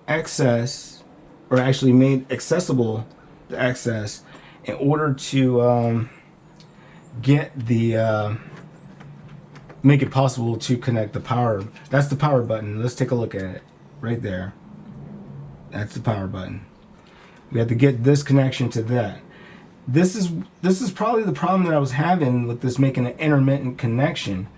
excess, or actually made accessible the excess, in order to get the make it possible to connect the power. That's the power button. Let's take a look at it right there. That's the power button. We have to get this connection to that. This is probably the problem that I was having with this making an intermittent connection.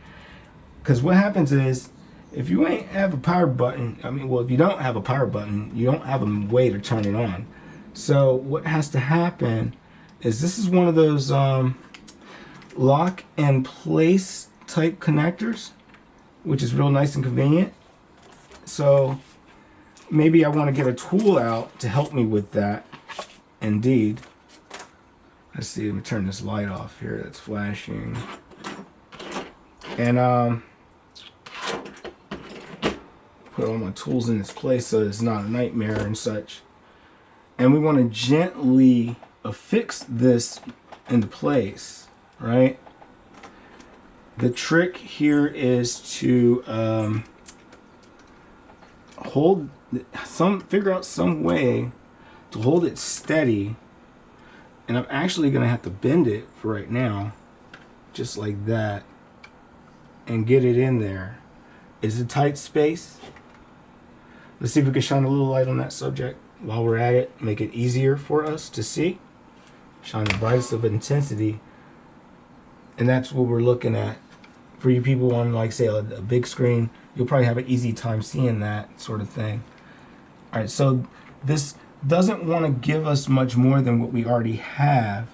Because what happens is, if you ain't have a power button, if you don't have a power button, you don't have a way to turn it on. So what has to happen is, this is one of those lock and place type connectors, which is real nice and convenient. So maybe I want to get a tool out to help me with that. Indeed. Let's see, let me turn this light off here that's flashing. And put all my tools in its place so it's not a nightmare and such. And we want to gently affix this into place, right? The trick here is to figure out some way to hold it steady. And I'm actually going to have to bend it for right now, just like that, and get it in there. It's a tight space. Let's see if we can shine a little light on that subject while we're at it. Make it easier for us to see. Shine the brightest of intensity. And that's what we're looking at. For you people on, like, say, a big screen, you'll probably have an easy time seeing that sort of thing. All right, so this doesn't want to give us much more than what we already have,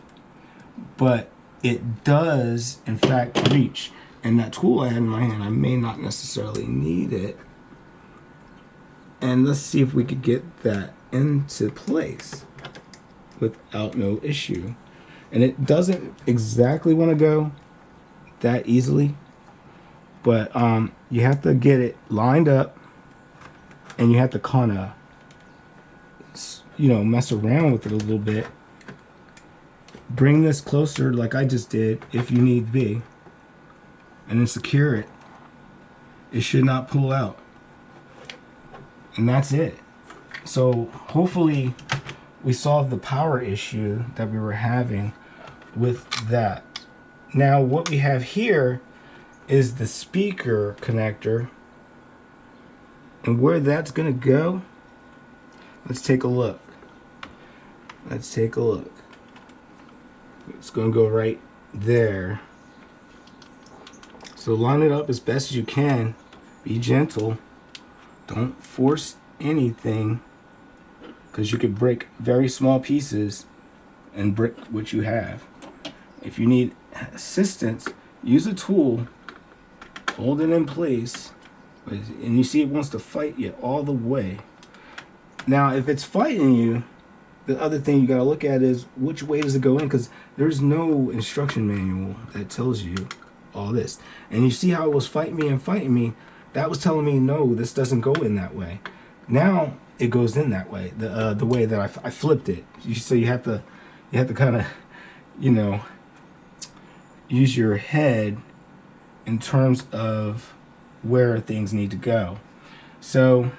but it does, in fact, reach. And that tool I had in my hand, I may not necessarily need it. And let's see if we could get that into place without no issue. And it doesn't exactly want to go that easily, but you have to get it lined up, and you have to kind of, you know, mess around with it a little bit. Bring this closer like I just did if you need be, and then secure it. It should not pull out. And that's it. So hopefully we solved the power issue that we were having with that. Now what we have here is the speaker connector, and where that's gonna go, let's take a look. Let's take a look. It's gonna go right there. So line it up as best as you can. Be gentle. Don't force anything, because you could break very small pieces and break what you have. If you need assistance, use a tool, hold it in place, and you see it wants to fight you all the way. Now, if it's fighting you, the other thing you gotta look at is which way does it go in, because there's no instruction manual that tells you all this. And you see how it was fighting me, that was telling me, no, this doesn't go in that way. Now it goes in that way, the way that I flipped it. So you have to kind of, you know, use your head in terms of where things need to go. So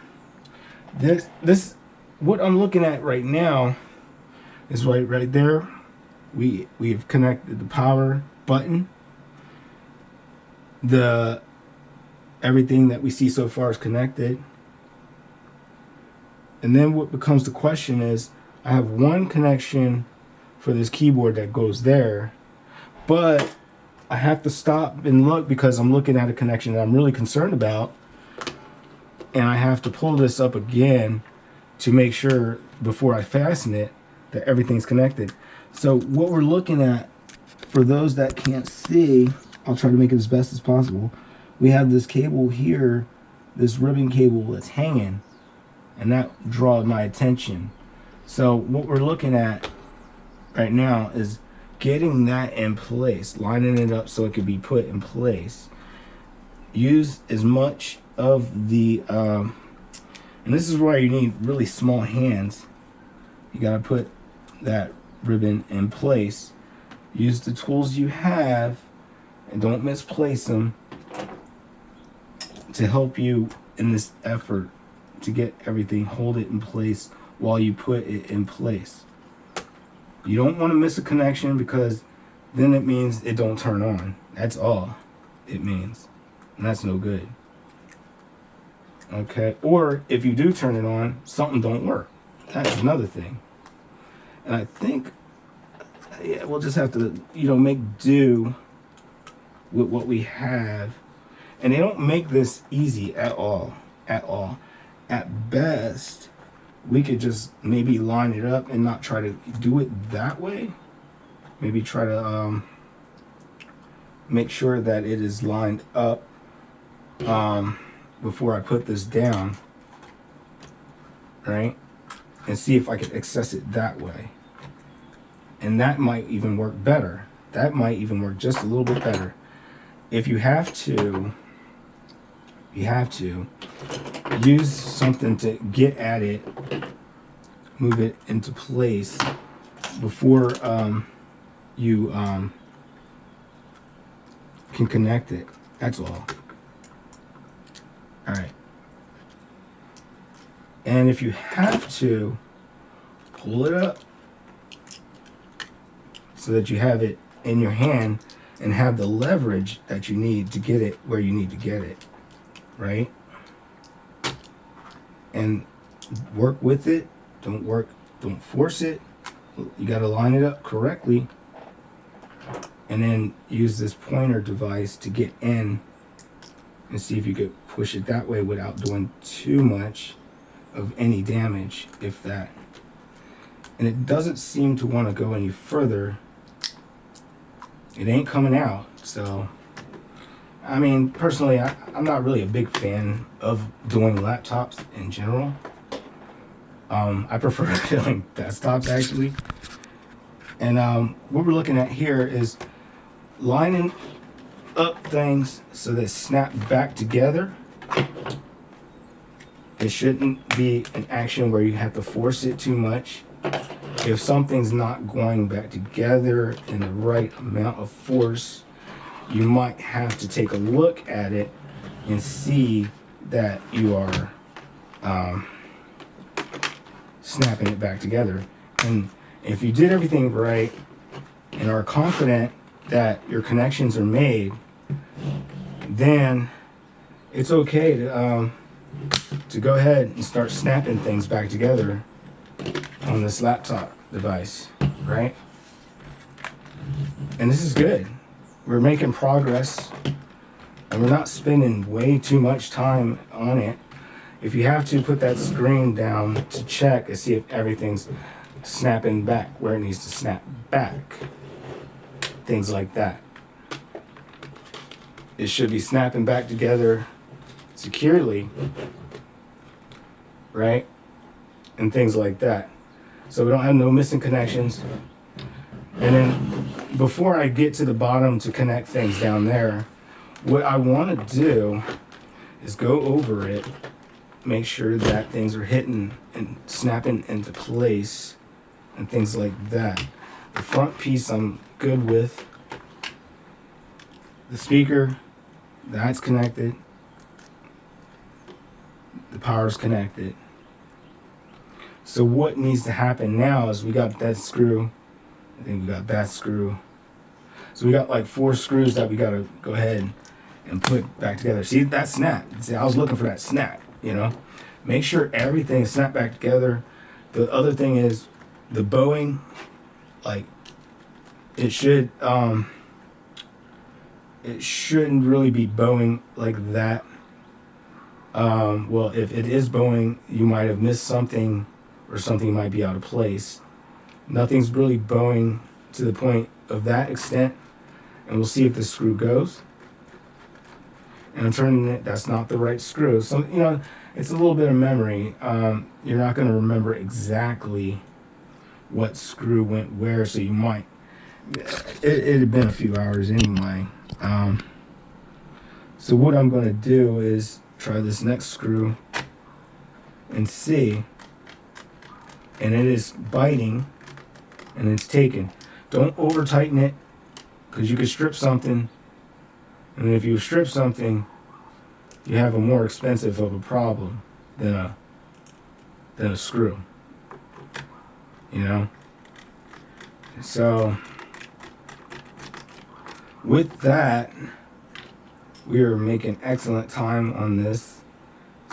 this what I'm looking at right now is right there. We've connected the power button. Everything that we see so far is connected. And then what becomes the question is, I have one connection for this keyboard that goes there, but I have to stop and look because I'm looking at a connection that I'm really concerned about, and I have to pull this up again to make sure before I fasten it that everything's connected. So what we're looking at, for those that can't see, I'll try to make it as best as possible. We have this cable here, this ribbon cable that's hanging, and that draws my attention. So what we're looking at right now is getting that in place, lining it up so it could be put in place. Use as much of the, and this is why you need really small hands. You gotta put that ribbon in place. Use the tools you have, and don't misplace them, to help you in this effort to get everything, hold it in place while you put it in place. You don't want to miss a connection, because then it means it don't turn on. That's all it means, and that's no good. Okay, or if you do turn it on, something don't work. That's another thing. And I think, yeah, we'll just have to, you know, make do with what we have. And they don't make this easy at all, at all. At best, we could just maybe line it up and not try to do it that way. Maybe try to make sure that it is lined up before I put this down, right? And see if I can access it that way. And that might even work better. That might even work just a little bit better. If you have to use something to get at it, move it into place before you can connect it. That's all. All right. And if you have to, pull it up so that you have it in your hand and have the leverage that you need to get it where you need to get it, right? And work with it. Don't force it. You got to line it up correctly. and then use this pointer device to get in and see if you could push it that way without doing too much of any damage, if that. And it doesn't seem to want to go any further. It ain't coming out. So I mean, personally, I'm not really a big fan of doing laptops in general. I prefer doing desktops actually. And what we're looking at here is lining up things so they snap back together. It shouldn't be an action where you have to force it too much. If something's not going back together in the right amount of force, you might have to take a look at it and see that you are snapping it back together. And if you did everything right and are confident that your connections are made, then it's okay to go ahead and start snapping things back together on this laptop device, right? And this is good. We're making progress, and we're not spending way too much time on it. If you have to, put that screen down to check and see if everything's snapping back where it needs to snap back. Things like that. It should be snapping back together securely, right? And things like that. So we don't have no missing connections. And then before I get to the bottom to connect things down there, what I want to do is go over it, make sure that things are hitting and snapping into place and things like that. The front piece I'm good with. The speaker, that's connected. The power's connected. So what needs to happen now is we got that screw. I think we got that screw. So we got like 4 screws that we got to go ahead and put back together. See that snap? See, I was looking for that snap, you know? Make sure everything is snapped back together. The other thing is the bowing, like it shouldn't really be bowing like that. Well, if it is bowing, you might have missed something or something might be out of place. Nothing's really bowing to the point of that extent. And we'll see if the screw goes. And I'm turning it, that's not the right screw. So, you know, it's a little bit of memory. You're not going to remember exactly what screw went where, so you might. It had been a few hours anyway. So what I'm going to do is try this next screw and see. And it is biting and it's taken. Don't over tighten it, because you could strip something, and if you strip something, you have a more expensive of a problem than a screw, you know. So with that, we are making excellent time on this.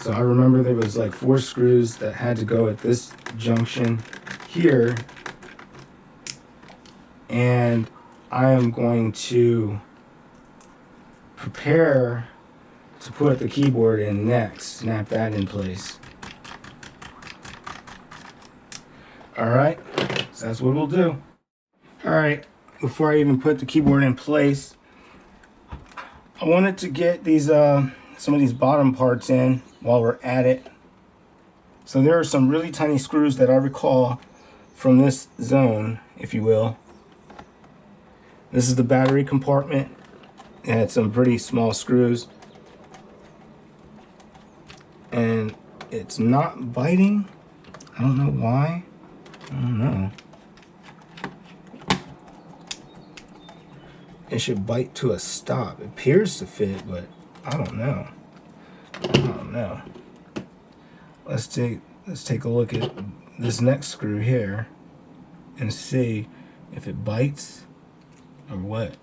So I remember there was like 4 screws that had to go at this junction here, and I am going to prepare to put the keyboard in next, snap that in place. Alright, so that's what we'll do. Alright, before I even put the keyboard in place, I wanted to get these some of these bottom parts in while we're at it. So there are some really tiny screws that I recall from this zone, if you will. This is the battery compartment. It had some pretty small screws. And it's not biting. I don't know why. I don't know. It should bite to a stop. It appears to fit, but I don't know. Let's take a look at this next screw here and see if it bites or what.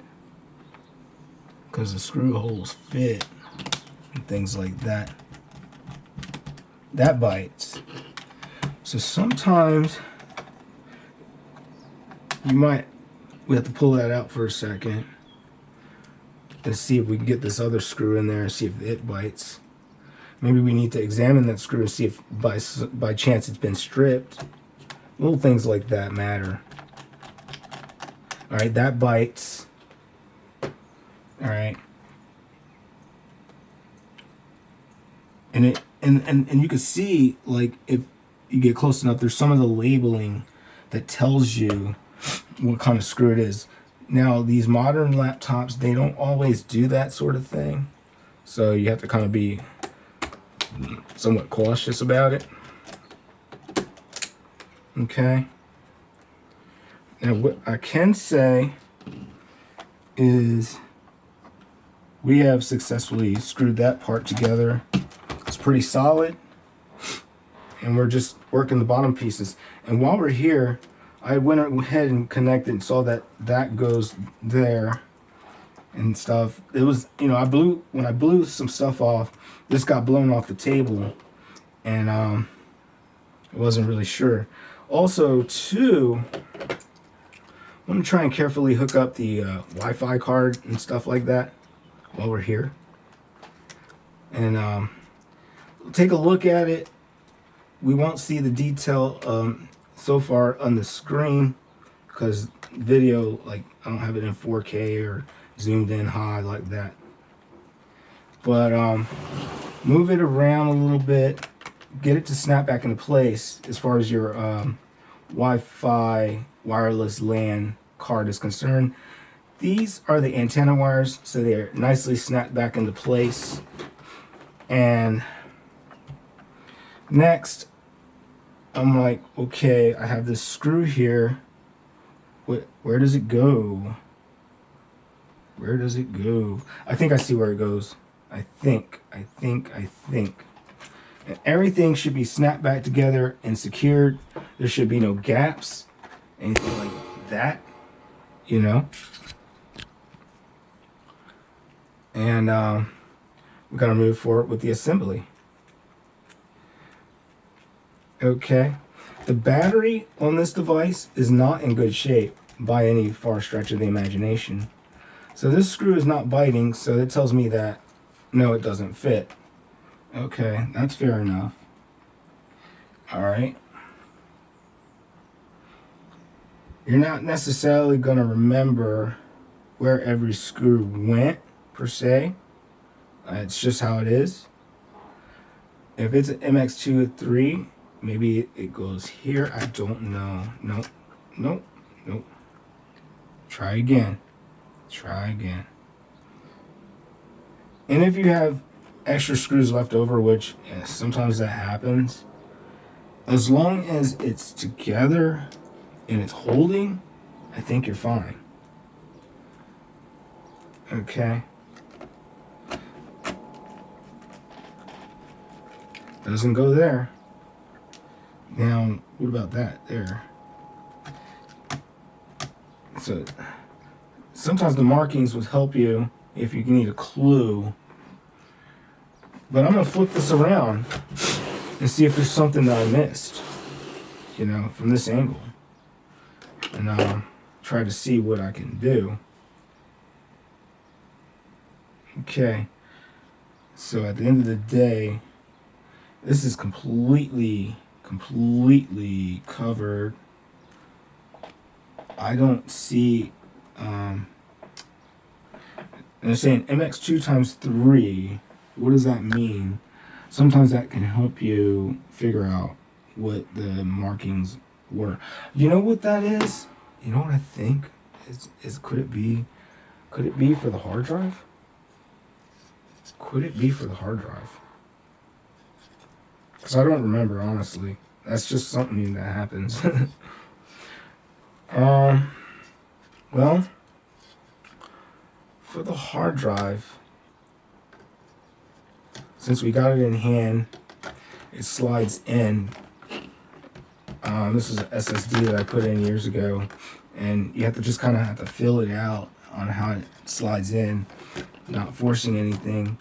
Because the screw holes fit and things like that. That bites. So sometimes you might we have to pull that out for a second and see if we can get this other screw in there and see if it bites. Maybe we need to examine that screw and see if by chance it's been stripped. Little things like that matter. All right, that bites. All right. And you can see, like, if you get close enough, there's some of the labeling that tells you what kind of screw it is. Now, these modern laptops, they don't always do that sort of thing. So you have to kind of be somewhat cautious about it. Okay. Now, what I can say is we have successfully screwed that part together. It's pretty solid. And we're just working the bottom pieces. And while we're here, I went ahead and connected and saw that that goes there and stuff. It was, you know, when I blew some stuff off, this got blown off the table, and I wasn't really sure. Also, too, I'm gonna try and carefully hook up the Wi-Fi card and stuff like that while we're here, and take a look at it. We won't see the detail so far on the screen because video, like, I don't have it in 4K or zoomed in high like that. But move it around a little bit, get it to snap back into place as far as your Wi-Fi wireless LAN card is concerned. These are the antenna wires, so they're nicely snapped back into place. And next, I'm like, okay, I have this screw here. Where does it go? Where does it go? I think I see where it goes. I think. And everything should be snapped back together and secured. There should be no gaps, anything like that, you know. And we gotta move forward with the assembly. Okay, the battery on this device is not in good shape by any far stretch of the imagination. So this screw is not biting, so that tells me that no, it doesn't fit. Okay, that's fair enough. All right. You're not necessarily going to remember where every screw went, per se. It's just how it is. If it's an MX2 maybe it goes here. I don't know. Nope. Try again. And if you have extra screws left over, which sometimes that happens, as long as it's together and it's holding, I think you're fine. Okay. Doesn't go there. Now, what about that there? So sometimes the markings would help you if you need a clue. But I'm going to flip this around and see if there's something that I missed, you know, from this angle. And try to see what I can do. Okay. So at the end of the day, this is completely covered. I don't see, they're saying MX2 times 3. What does that mean? Sometimes that can help you figure out what the markings were. You know what that is? You know what I think? Could it be for the hard drive? Could it be for the hard drive? Because I don't remember, honestly. That's just something that happens. Well, for the hard drive, since we got it in hand, it slides in. This is an SSD that I put in years ago, and you have to just kind of have to feel it out on how it slides in, not forcing anything.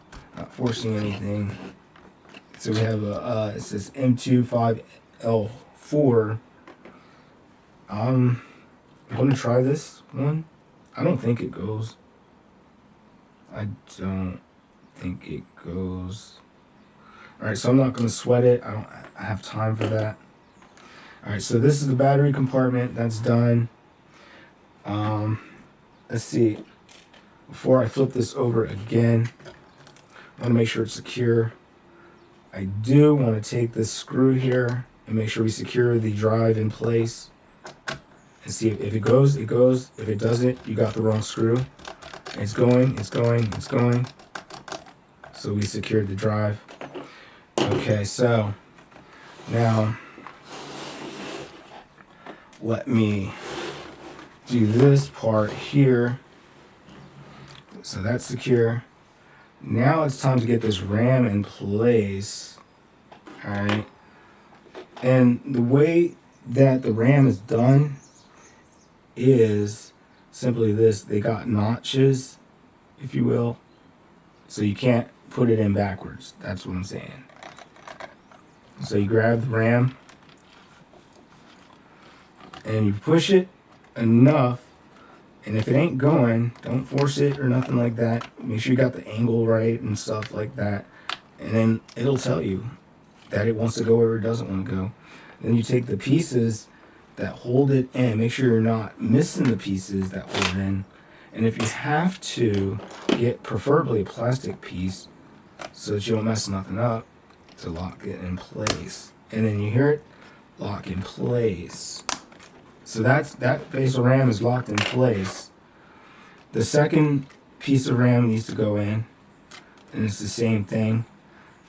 So we have it says M25L4. I'm going to try this one. I don't think it goes. I don't think it goes. Alright, so I'm not going to sweat it. I have time for that. Alright, so this is the battery compartment. That's done. Let's see. Before I flip this over again, I want to make sure it's secure. I do want to take this screw here and make sure we secure the drive in place. And see if it goes, it goes. If it doesn't, you got the wrong screw. It's going, it's going, it's going. So we secured the drive. Okay, so now let me do this part here. So that's secure. Now it's time to get this RAM in place. Alright. And the way that the RAM is done is simply this. They got notches, if you will. So you can't put it in backwards. That's what I'm saying. So you grab the RAM and you push it enough, and if it ain't going, don't force it or nothing like that. Make sure you got the angle right and stuff like that, and then it'll tell you that it wants to go or it doesn't want to go. Then you take the pieces that hold it in. Make sure you're not missing the pieces that hold it in, and if you have to, get preferably a plastic piece so that you don't mess nothing up to lock it in place. And then you hear it, lock in place. So that base of RAM is locked in place. The second piece of RAM needs to go in, and it's the same thing.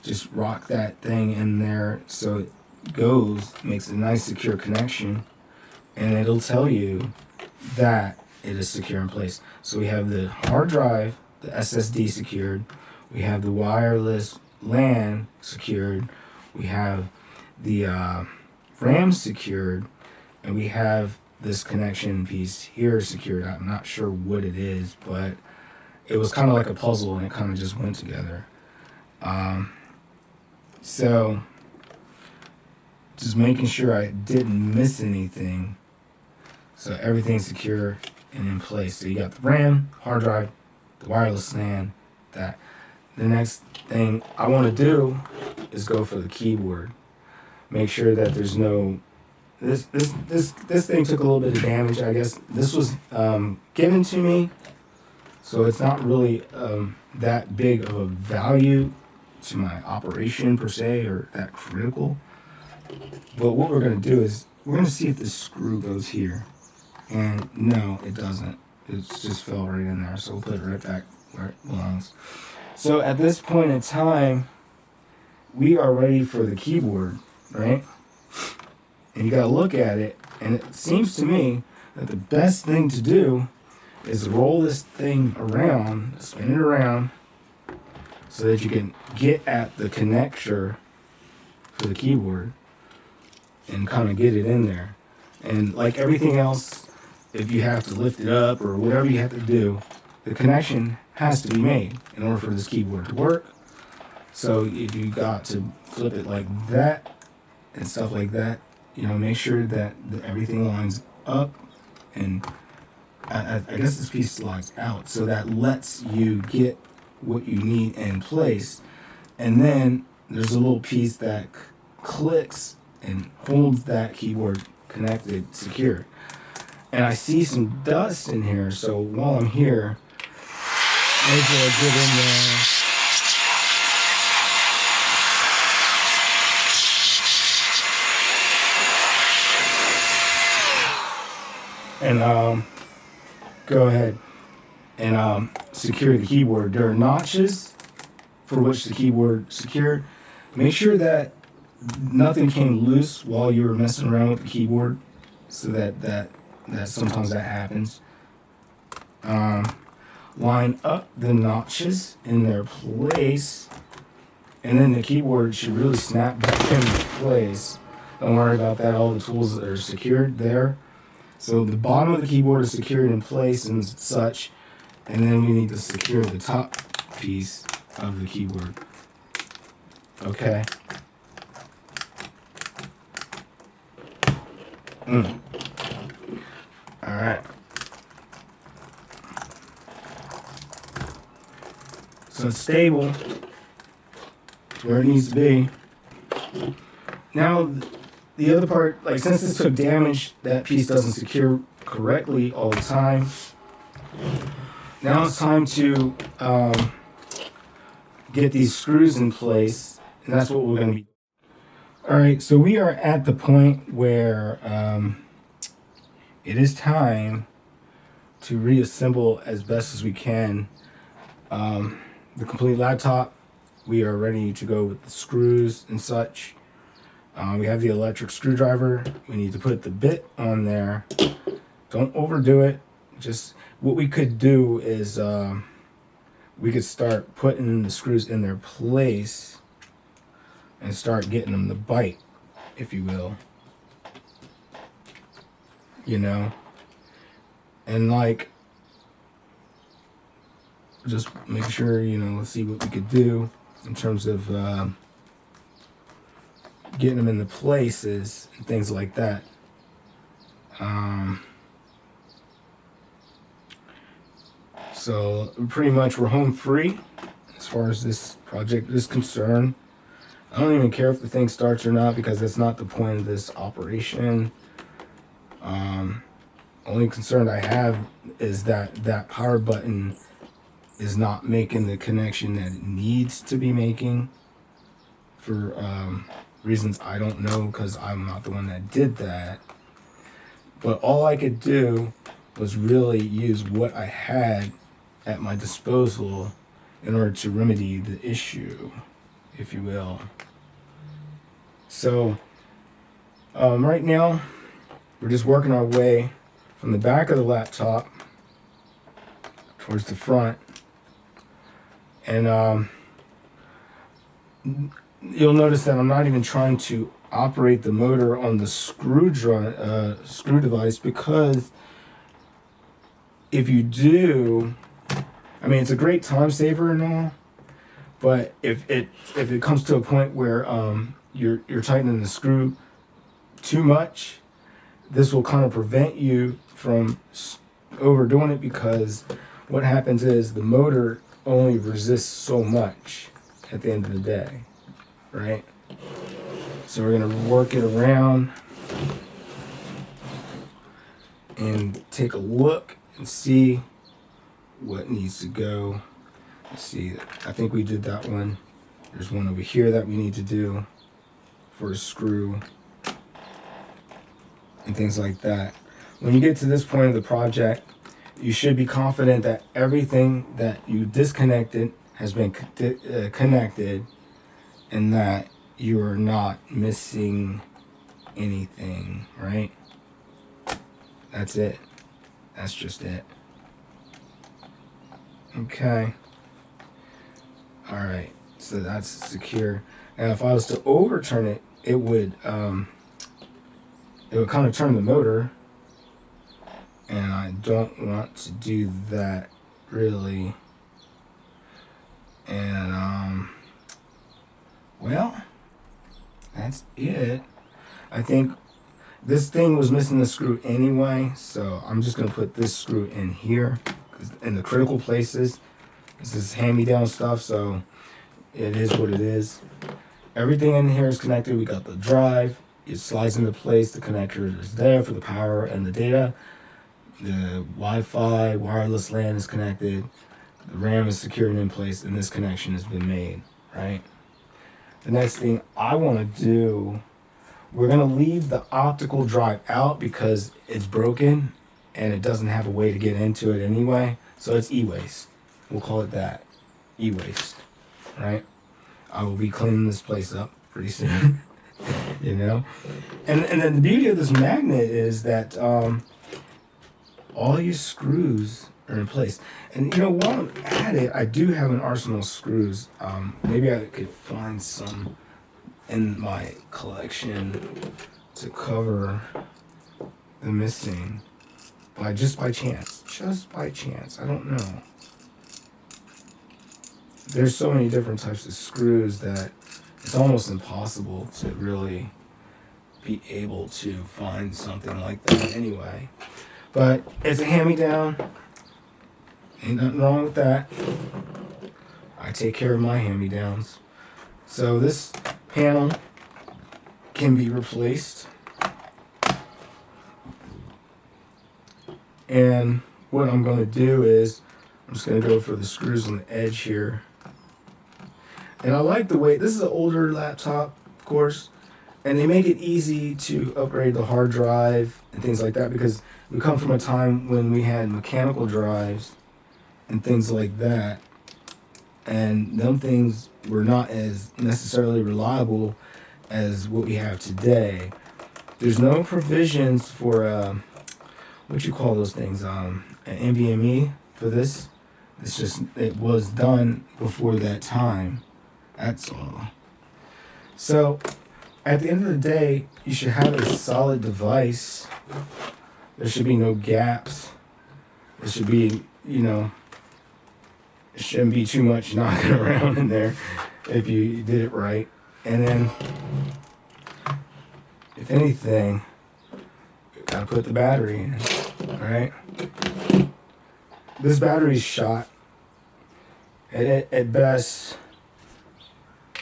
Just rock that thing in there so it goes, makes a nice secure connection, and it'll tell you that it is secure in place. So we have the hard drive, the SSD secured, we have the wireless LAN secured, we have the RAM secured, and we have this connection piece here secured. I'm not sure what it is, but it was kind of like a puzzle and it kind of just went together. So just making sure I didn't miss anything. So everything's secure and in place. So you got the RAM, hard drive, the wireless LAN, that. The next thing I want to do is go for the keyboard. Make sure that there's no, this thing took a little bit of damage, I guess. This was given to me, so it's not really that big of a value to my operation per se, or that critical. But what we're going to do is we're going to see if this screw goes here. And no, it doesn't. It just fell right in there. So we'll put it right back where it belongs. So at this point in time, we are ready for the keyboard, right? And you got to look at it. And it seems to me that the best thing to do is roll this thing around, spin it around, so that you can get at the connector for the keyboard and kind of get it in there. And like everything else, if you have to lift it up or whatever you have to do, the connection has to be made in order for this keyboard to work. So if you got to flip it like that and stuff like that, you know, make sure that everything lines up. And I guess this piece slides out, so that lets you get what you need in place. And then there's a little piece that clicks and holds that keyboard connected, secure. And I see some dust in here, so while I'm here, maybe I'll get in there. And go ahead and secure the keyboard. There are notches for which the keyboard secured. Make sure that nothing came loose while you were messing around with the keyboard, so that sometimes that happens. Line up the notches in their place, and then the keyboard should really snap back into place. Don't worry about that. All the tools that are secured there. So the bottom of the keyboard is secured in place and such, and then we need to secure the top piece of the keyboard. Okay. All right. So it's stable to where it needs to be. Now, the other part, like since this took damage, that piece doesn't secure correctly all the time. Now it's time to get these screws in place, and that's what we're going to be. All right, so we are at the point where it is time to reassemble as best as we can the complete laptop. We are ready to go with the screws and such. We have the electric screwdriver. We need to put the bit on there. Don't overdo it. Just what we could do is we could start putting the screws in their place and start getting them to bite, if you will. You know? And like, just make sure, you know, let's see what we could do in terms of getting them into places and things like that. So pretty much we're home free as far as this project is concerned. I don't even care if the thing starts or not, because that's not the point of this operation. Only concern I have is that that power button is not making the connection that it needs to be making for reasons I don't know, because I'm not the one that did that. But all I could do was really use what I had at my disposal in order to remedy the issue, if you will. So right now we're just working our way from the back of the laptop towards the front, and you'll notice that I'm not even trying to operate the motor on the screw device, because if you do, I mean, it's a great time saver and all, but if it comes to a point where you're tightening the screw too much, this will kind of prevent you from overdoing it, because what happens is the motor only resists so much at the end of the day, right? So we're going to work it around and take a look and see what needs to go. Let's see, I think we did that one. There's one over here that we need to do for a screw and things like that. When you get to this point of the project, you should be confident that everything that you disconnected has been connected, and that you are not missing anything, right? That's it. That's just it. Okay. All right. So that's secure. Now, if I was to overturn it, it would kind of turn the motor, and I don't want to do that really. And well, that's it. I think this thing was missing the screw anyway, so I'm just gonna put this screw in here in the critical places. This is hand-me-down stuff, so it is what it is. Everything in here is connected. We got the drive. It slides into place. The connector is there for the power and the data. The Wi-Fi, wireless LAN is connected. The RAM is secured in place, and this connection has been made, right? The next thing I want to do, we're going to leave the optical drive out because it's broken and it doesn't have a way to get into it anyway. So it's e-waste. We'll call it that. E-waste, right? I will be cleaning this place up pretty soon, you know? And then the beauty of this magnet is that all your screws are in place. And you know, while I'm at it, I do have an arsenal of screws. Maybe I could find some in my collection to cover the missing, just by chance. I don't know. There's so many different types of screws that it's almost impossible to really be able to find something like that anyway. But it's a hand-me-down. Ain't nothing wrong with that. I take care of my hand-me-downs. So this panel can be replaced. And what I'm going to do is I'm just going to go for the screws on the edge here. And I like the way, this is an older laptop, of course, and they make it easy to upgrade the hard drive and things like that, because we come from a time when we had mechanical drives and things like that. And them things were not as necessarily reliable as what we have today. There's no provisions for what you call those things, an NVMe for this. It's just, it was done before that time. That's all. So at the end of the day, you should have a solid device. There should be no gaps. There should be, you know, it shouldn't be too much knocking around in there if you did it right. And then, if anything, you gotta put the battery in. Alright? This battery's shot. At best,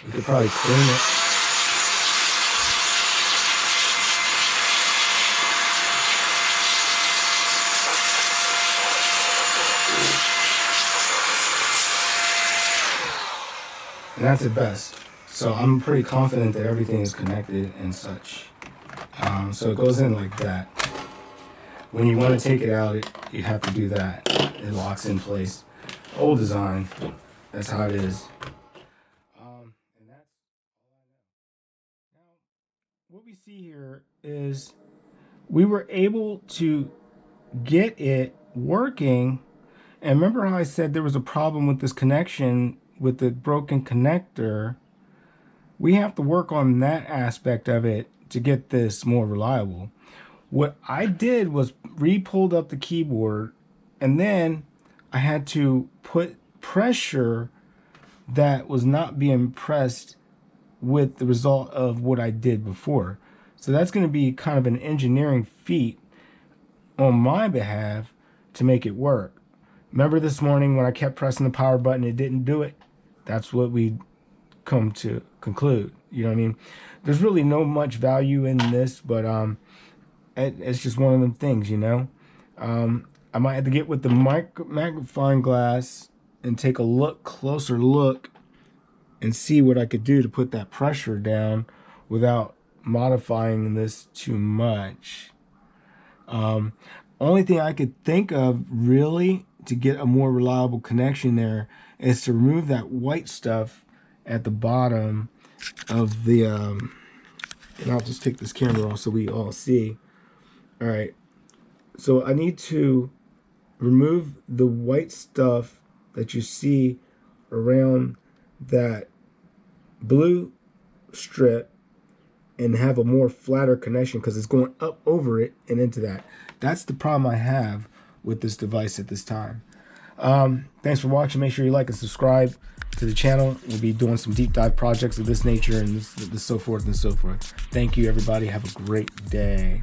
we could probably clean it. And that's at best. So I'm pretty confident that everything is connected and such. So it goes in like that. When you want to take it out, you have to do that. It locks in place. Old design. That's how it is. And that's all I know. Now, what we see here is we were able to get it working. And remember how I said there was a problem with this connection with the broken connector? We have to work on that aspect of it to get this more reliable. What I did was re-pulled up the keyboard, and then I had to put pressure that was not being pressed with the result of what I did before. So that's going to be kind of an engineering feat on my behalf to make it work. Remember this morning when I kept pressing the power button, it didn't do it? That's what we come to conclude. You know what I mean? There's really no much value in this, but it's just one of them things, you know? I might have to get with the magnifying glass and take a closer look and see what I could do to put that pressure down without modifying this too much. Only thing I could think of really to get a more reliable connection there is to remove that white stuff at the bottom of the and I'll just take this camera off so we all see. All right, so I need to remove the white stuff that you see around that blue strip and have a more flatter connection because it's going up over it and into that. That's the problem I have with this device at this time. Thanks for watching. Make sure you like and subscribe to the channel. We'll be doing some deep dive projects of this nature and this so forth and so forth. Thank you, everybody. Have a great day.